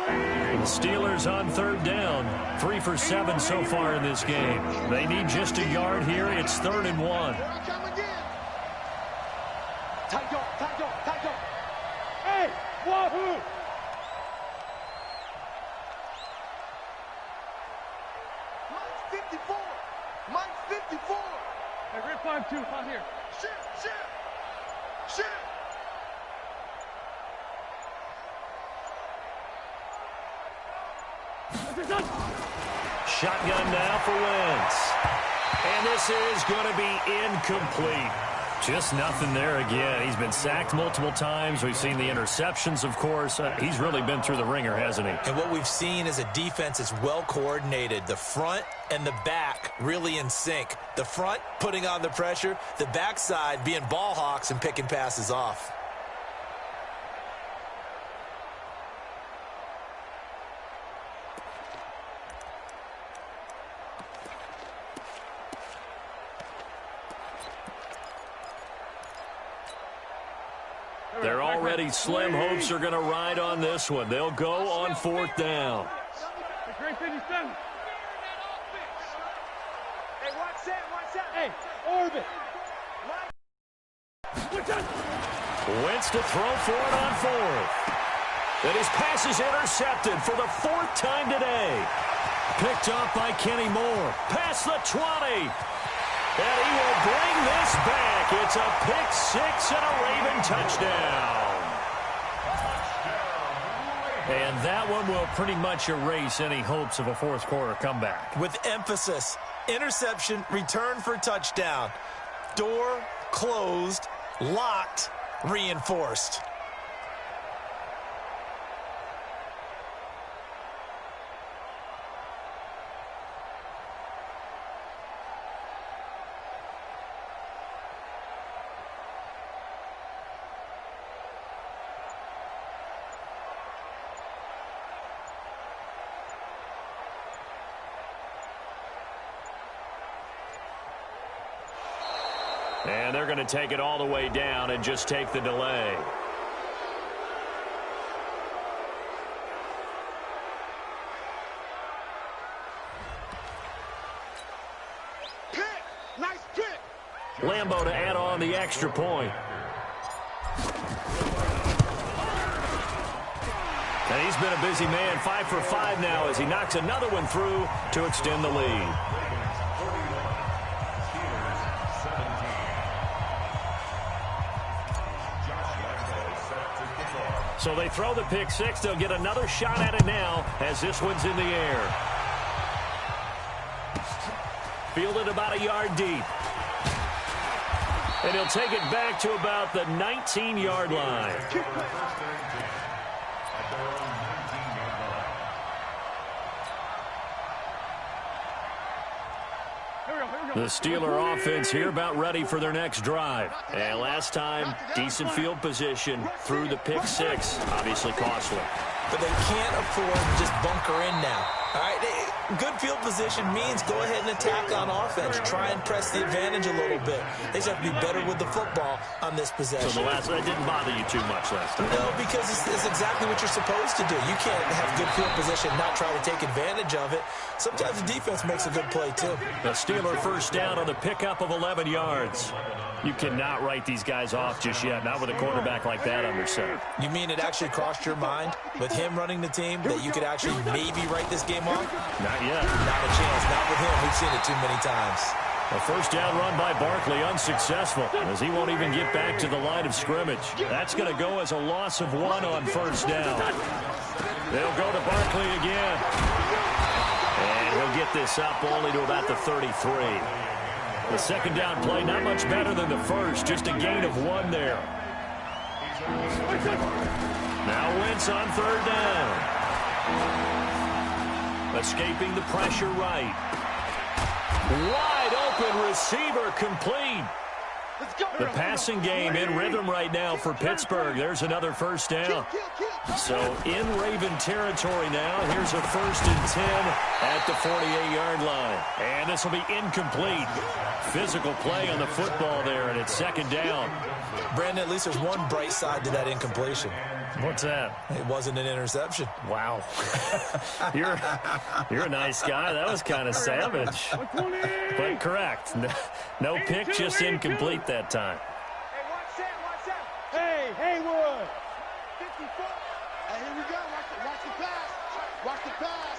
The Steelers on third down. 3 for 7 so far in this game. They need just a yard here. It's 3rd and 1. Hey, Wahoo! Mike's 54. Mike's 54. Hey, Red 5-2, out here. Shit. Shotgun now for Wentz. And this is going to be incomplete. Just nothing there again. He's been sacked multiple times. We've seen the interceptions, of course. He's really been through the ringer, hasn't he? And what we've seen is a defense is well coordinated. The front and the back really in sync. The front putting on the pressure. The backside being ball hawks and picking passes off. They're already slim hopes are going to ride on this one. They'll go on 4th down. Hey, Grade 57. Hey, watch that. Hey, orbit. Wentz to throw for it on 4th. And his pass is intercepted for the 4th time today. Picked up by Kenny Moore. Past the 20. And he will bring this back. It's a pick 6 and a Raven touchdown. And that one will pretty much erase any hopes of a 4th quarter comeback. With emphasis, interception, return for touchdown. Door closed, locked, reinforced. And they're going to take it all the way down and just take the delay. Pick. Nice pick. Lambeau to add on the extra point. And he's been a busy man, 5 for 5 now as he knocks another one through to extend the lead. So they throw the pick 6. They'll get another shot at it now as this one's in the air. Fielded about a yard deep. And he'll take it back to about the 19-yard line. The Steeler offense here about ready for their next drive. And last time, decent field position through the pick 6. Obviously costly. But they can't afford to just bunker in now. All right, good field position means go ahead and attack on offense. Try and press the advantage a little bit. They just have to be better with the football on this possession. So that didn't bother you too much last time? No, because it's exactly what you're supposed to do. You can't have good field position and not try to take advantage of it. Sometimes the defense makes a good play, too. The Steeler first down on the pickup of 11 yards. You cannot write these guys off just yet, not with a quarterback like that under center. You mean it actually crossed your mind with him running the team that you could actually maybe write this game off? Not yet. Not a chance. Not with him. We've seen it too many times. A first down run by Barkley unsuccessful as he won't even get back to the line of scrimmage. That's going to go as a loss of 1 on first down. They'll go to Barkley again. And he'll get this up only to about the 33. The second down play, not much better than the first, just a gain of 1 there. Now Wentz on third down. Escaping the pressure right. Wide open receiver complete. The passing game in rhythm right now for Pittsburgh. There's another first down. So in Raven territory now. Here's a 1st and 10 at the 48-yard line. And this will be incomplete. Physical play on the football there, and it's 2nd down. Brandon, at least there's one bright side to that incompletion. What's that? It wasn't an interception. Wow. You're a nice guy. That was kind of savage. But correct. No pick, just incomplete that time. Hey, watch that. Hey, Haywood. 54. Hey, here we go. Watch the pass. Watch the pass.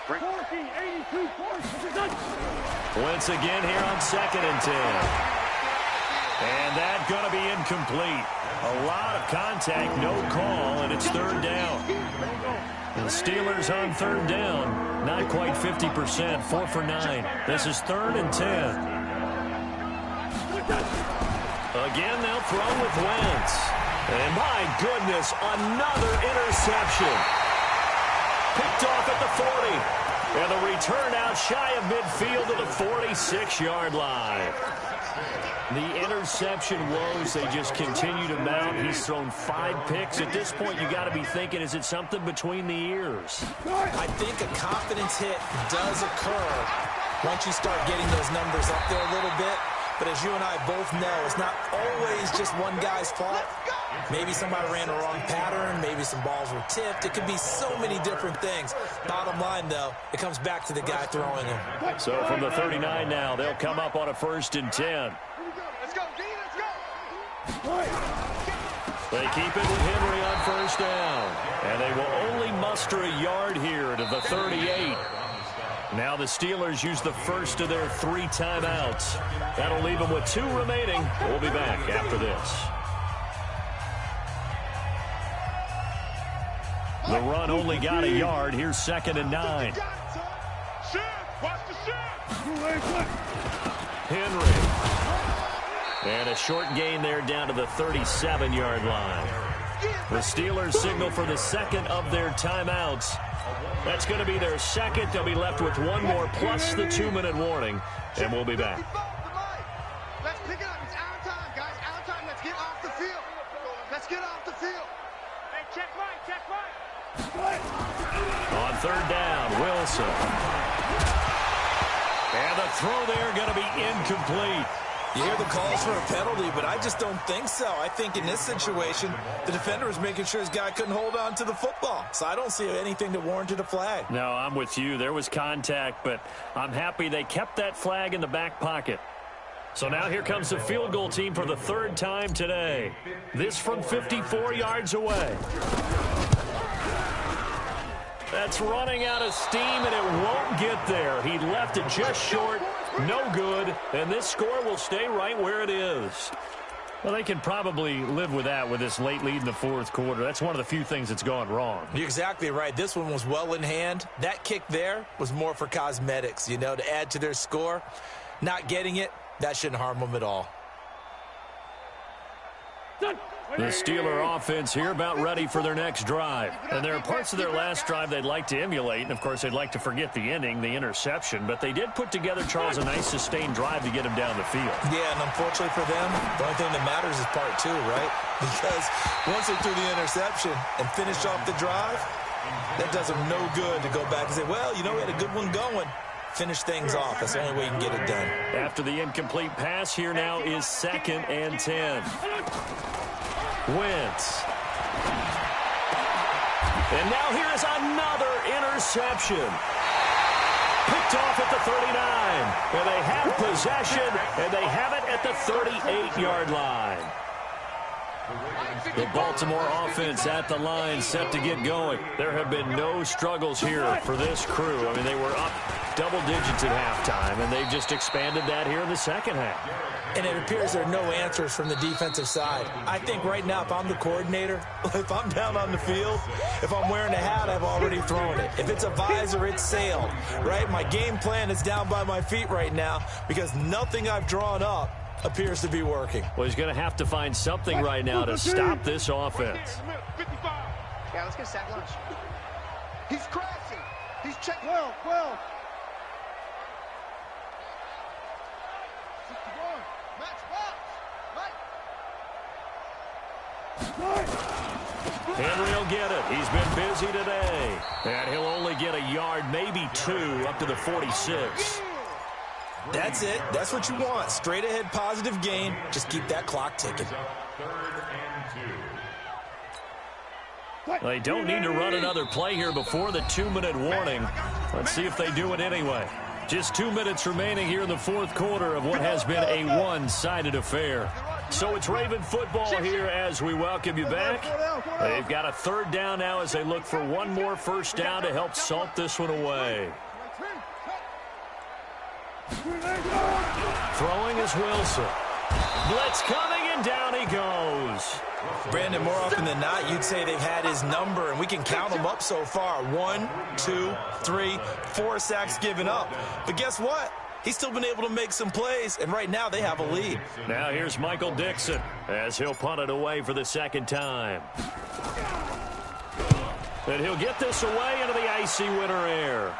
14, 82, 40. Once again here on 2nd and 10. And that's going to be incomplete. A lot of contact, no call, and it's 3rd down. The Steelers on 3rd down, not quite 50%, 4 for 9. This is 3rd and 10. Again, they'll throw with Wentz. And my goodness, another interception. Picked off at the 40. And the return out shy of midfield to the 46-yard line. The interception woes, they just continue to mount. He's thrown 5 picks. At this point, you got to be thinking, is it something between the ears? I think a confidence hit does occur once you start getting those numbers up there a little bit. But as you and I both know, it's not always just one guy's fault. Maybe somebody ran the wrong pattern. Maybe some balls were tipped. It could be so many different things. Bottom line, though, it comes back to the guy throwing them. So from the 39 now, they'll come up on a 1st and 10. Let's go, D. Let's go. They keep it with Henry on 1st down. And they will only muster a yard here to the 38. Now the Steelers use the first of their 3 timeouts. That'll leave them with 2 remaining. We'll be back after this. The run only got a yard. Here's 2nd and 9. Henry. And a short gain there down to the 37-yard line. The Steelers signal for the 2nd of their timeouts. That's going to be their 2nd. They'll be left with 1 more plus the 2-minute warning. And we'll be back. Let's pick it up. It's our time, guys. Our time. Let's get off the field. Let's get off the field. Hey, check right. On 3rd down, Wilson. And the throw there going to be incomplete. You hear the calls for a penalty, but I just don't think so. I think in this situation, the defender was making sure his guy couldn't hold on to the football. So I don't see anything that warranted a flag. No, I'm with you. There was contact, but I'm happy they kept that flag in the back pocket. So now here comes the field goal team for the 3rd time today. This from 54 yards away. That's running out of steam, and it won't get there. He left it just short. No good. And this score will stay right where it is. Well, they can probably live with that with this late lead in the 4th quarter. That's one of the few things that's gone wrong. You're exactly right. This one was well in hand. That kick there was more for cosmetics, to add to their score. Not getting it, that shouldn't harm them at all. The Steeler offense here about ready for their next drive. And there are parts of their last drive they'd like to emulate. And, of course, they'd like to forget the ending, the interception. But they did put together, Charles, a nice sustained drive to get him down the field. Yeah, and unfortunately for them, the only thing that matters is part 2, right? Because once they threw the interception and finished off the drive, that does them no good to go back and say, well, we had a good one going. Finish things off. That's the only way you can get it done. After the incomplete pass, here now is 2nd and 10. Wentz. And now here is another interception. Picked off at the 39. And they have possession, and they have it at the 38-yard line. The Baltimore offense at the line set to get going. There have been no struggles here for this crew. I mean, they were up double digits at halftime, and they've just expanded that here in the 2nd half. And it appears there are no answers from the defensive side. I think right now, if I'm the coordinator, if I'm down on the field, if I'm wearing a hat, I've already thrown it. If it's a visor, it's sailed, right? My game plan is down by my feet right now because nothing I've drawn up appears to be working. Well, he's going to have to find something right now to stop this offense. Yeah, let's get a sack lunch. He's crashing. He's checking. 12. Match ball. Henry will get it. He's been busy today. And he'll only get a yard, maybe 2, up to the 46. That's it. That's what you want. Straight ahead positive gain. Just keep that clock ticking. They don't need to run another play here before the 2-minute warning. Let's see if they do it anyway. Just 2 minutes remaining here in the fourth quarter of what has been a one-sided affair. So it's Raven football here as we welcome you back. They've got a third down now as they look for one more first down to help salt this one away. Throwing is Wilson. Blitz coming, and down he goes. Brandon, more often than not, you'd say they've had his number, and we can count them up so far. 1, 2, 3, 4 sacks given up. But guess what? He's still been able to make some plays, and right now they have a lead. Now here's Michael Dixon as he'll punt it away for the second time. And he'll get this away into the icy winter air.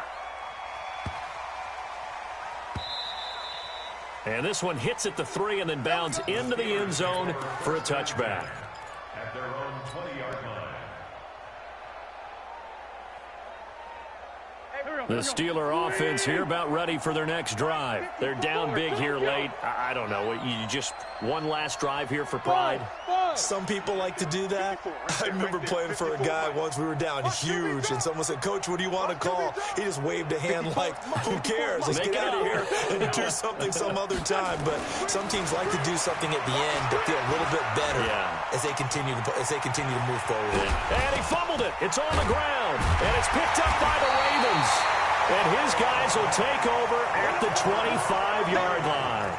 And this one hits at the 3 and then bounds into the end zone for a touchback. At their own 20-yard line. The Steeler offense here about ready for their next drive. They're down big here late. I don't know. You just one last drive here for pride? Some people like to do that. I remember playing for a guy once. We were down huge, and someone said, "Coach, what do you want to call?" He just waved a hand like, "Who cares? Let's get out of here and do something some other time." But some teams like to do something at the end to feel a little bit better as they continue to move forward. And he fumbled it. It's on the ground, and it's picked up by the Ravens. And his guys will take over at the 25-yard line.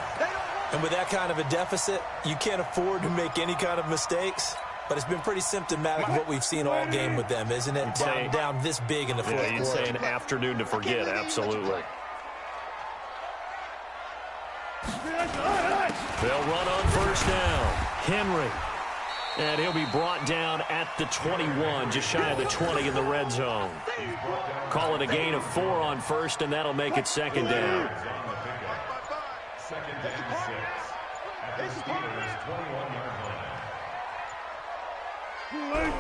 And with that kind of a deficit, you can't afford to make any kind of mistakes. But it's been pretty symptomatic of what we've seen all game with them, isn't it? Down this big in the fourth quarter. You'd say an afternoon to forget, absolutely. They'll run on first down. Henry. And he'll be brought down at the 21, just shy of the 20 in the red zone. Call it a gain of 4 on first, and that'll make it second down. Second and 6 at the Steelers' 21-yard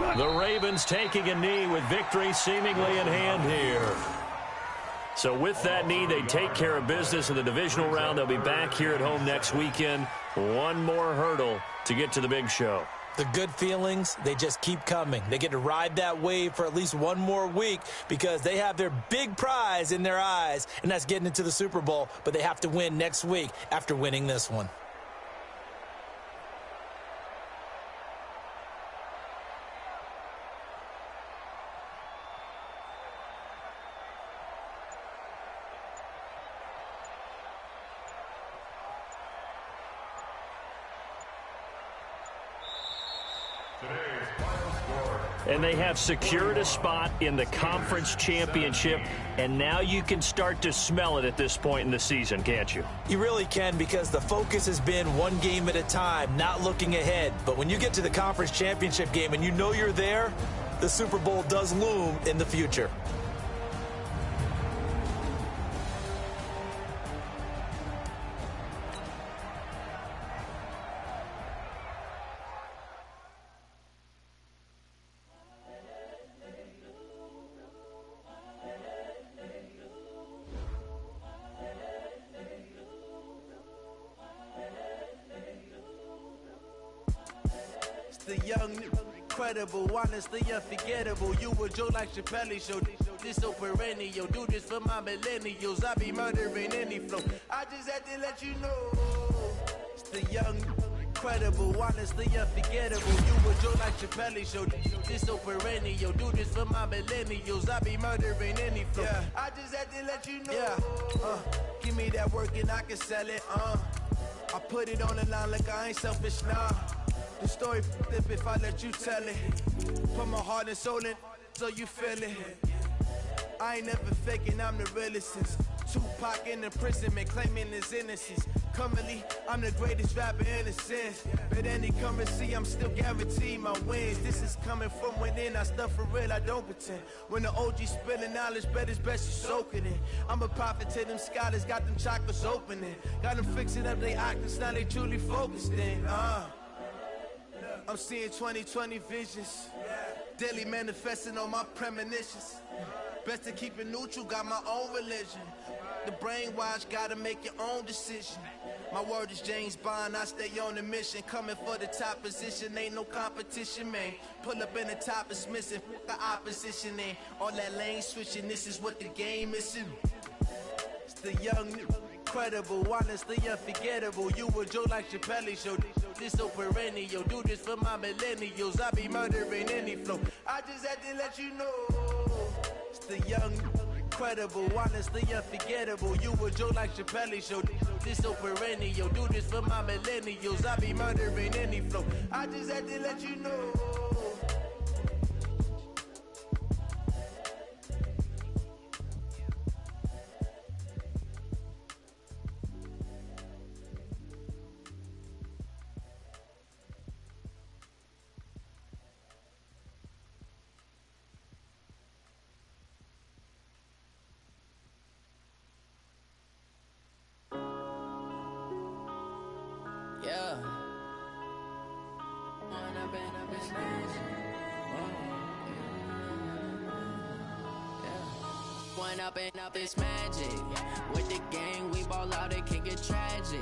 line. The Ravens taking a knee with victory seemingly in hand here. So with that knee, they take care of business in the divisional round. They'll be back here at home next weekend. One more hurdle to get to the big show. The good feelings, they just keep coming. They get to ride that wave for at least one more week because they have their big prize in their eyes, and that's getting into the Super Bowl. But they have to win next week after winning this one. And they have secured a spot in the conference championship, and now you can start to smell it at this point in the season, can't you? You really can, because the focus has been one game at a time, not looking ahead. But when you get to the conference championship game and you know you're there, the Super Bowl does loom in the future. The young, incredible, honestly unforgettable. You a Joe like Chappelle show. This so perennial. Do this for my millennials. I be murdering any flow. I just had to let you know. It's the young, incredible, honestly unforgettable. You a Joe like Chappelle show. This so perennial. Do this for my millennials. I be murdering any flow. Yeah. I just had to let you know. Yeah. Give me that work and I can sell it. I put it on the line like I ain't selfish, nah. The story flip if I let you tell it. Put my heart and soul in so you feel it. I ain't never faking, I'm the realest since Tupac in imprisonment, claiming his innocence. Currently, I'm the greatest rapper in a sense. But any currency, I'm still guaranteed my wins. This is coming from within, I stuff for real, I don't pretend. When the OG spilling knowledge, bet it's best you soak it in. I'm a prophet to them scholars, got them chakras opening. Got them fixing up they octaves, now they truly focused in. I'm seeing 2020 visions. Daily manifesting on my premonitions. Best to keep it neutral, got my own religion. The brainwash, gotta make your own decision. My word is James Bond, I stay on the mission. Coming for the top position, ain't no competition, man. Pull up in the top, it's missing, the opposition ain't. All that lane switching, this is what the game is. It's the young, incredible, honestly unforgettable. You a Joe like Chappelle show. This so perennial, do this for my millennials. I be murdering any flow. I just had to let you know. It's the young, incredible, honestly unforgettable. You a Joe like Chappelle show. This so perennial, do this for my millennials. I be murdering any flow. I just had to let you know. Yeah. One up and up is magic. With the gang, we ball out, it can get tragic.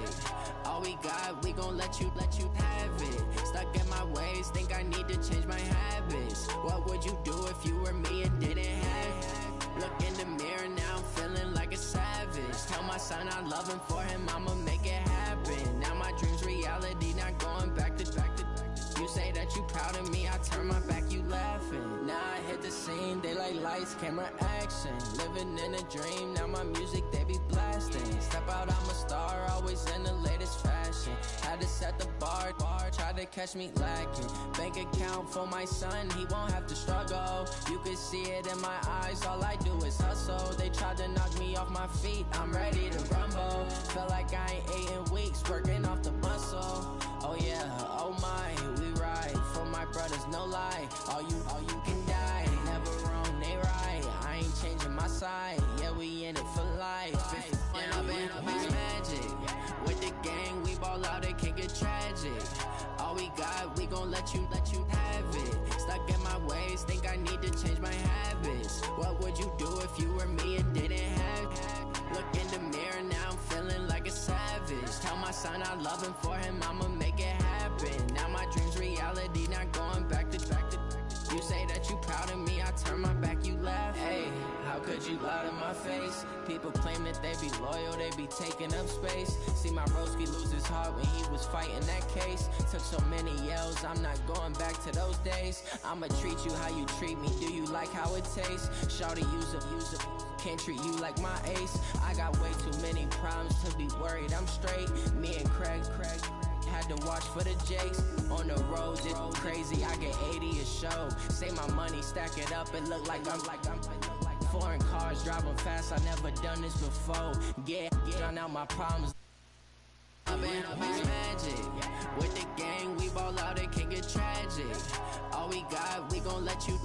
All we got, we gon' let you have it. Stuck in my ways, think I need to change my habits. What would you do if you were me and didn't have it? Look in the mirror now, I'm feeling like a savage. Tell my son I love him, for him I'ma make it happen. Now my dream's reality, not going back to. You say that you proud of me, I turn my back, you laughing. Now I hit the scene, they like lights, camera, action. Living in a dream, now my music, they be blasting. Step out, I'm a star, always in the latest fashion. Had to set the bar, try to catch me lacking. Bank account for my son, he won't have to struggle. You can see it in my eyes, all I do is hustle. They tried to knock me off my feet, I'm ready to rumble. Felt like I ain't ate in weeks, working off the muscle. Oh yeah, oh my, we ride for my brothers, no lie. All you can die, never wrong, they right. I ain't changing my side, yeah, we in it for life. If up is magic. With the gang, we ball out, it can get tragic. All we got, we gon' let you have it. Stuck in my ways, think I need to change my habits. What would you do if you were me and didn't have it? Look in the mirror, now I'm feeling like a savage. Tell my son I love him, for him I'ma make it happen. Now my dream's reality, not going back to. You say that you proud of me, I turn my back, you laugh. Hey, how could you lie to my face? People claim that they be loyal, they be taking up space. See my broski lose his heart when he was fighting that case. Took so many yells, I'm not going back to those days. I'ma treat you how you treat me, do you like how it tastes? Shawty, use it. Can't treat you like my ace. I got way too many problems to be worried, I'm straight. Me and Craig had to watch for the Jakes. On the road, it's crazy, I get 80 a show. Say my money, stack it up, it look like I'm foreign cars, driving fast, I never done this before. Yeah, drown out my problems. Up is magic. With the gang, we ball out, it can get tragic. All we got, we gon' let you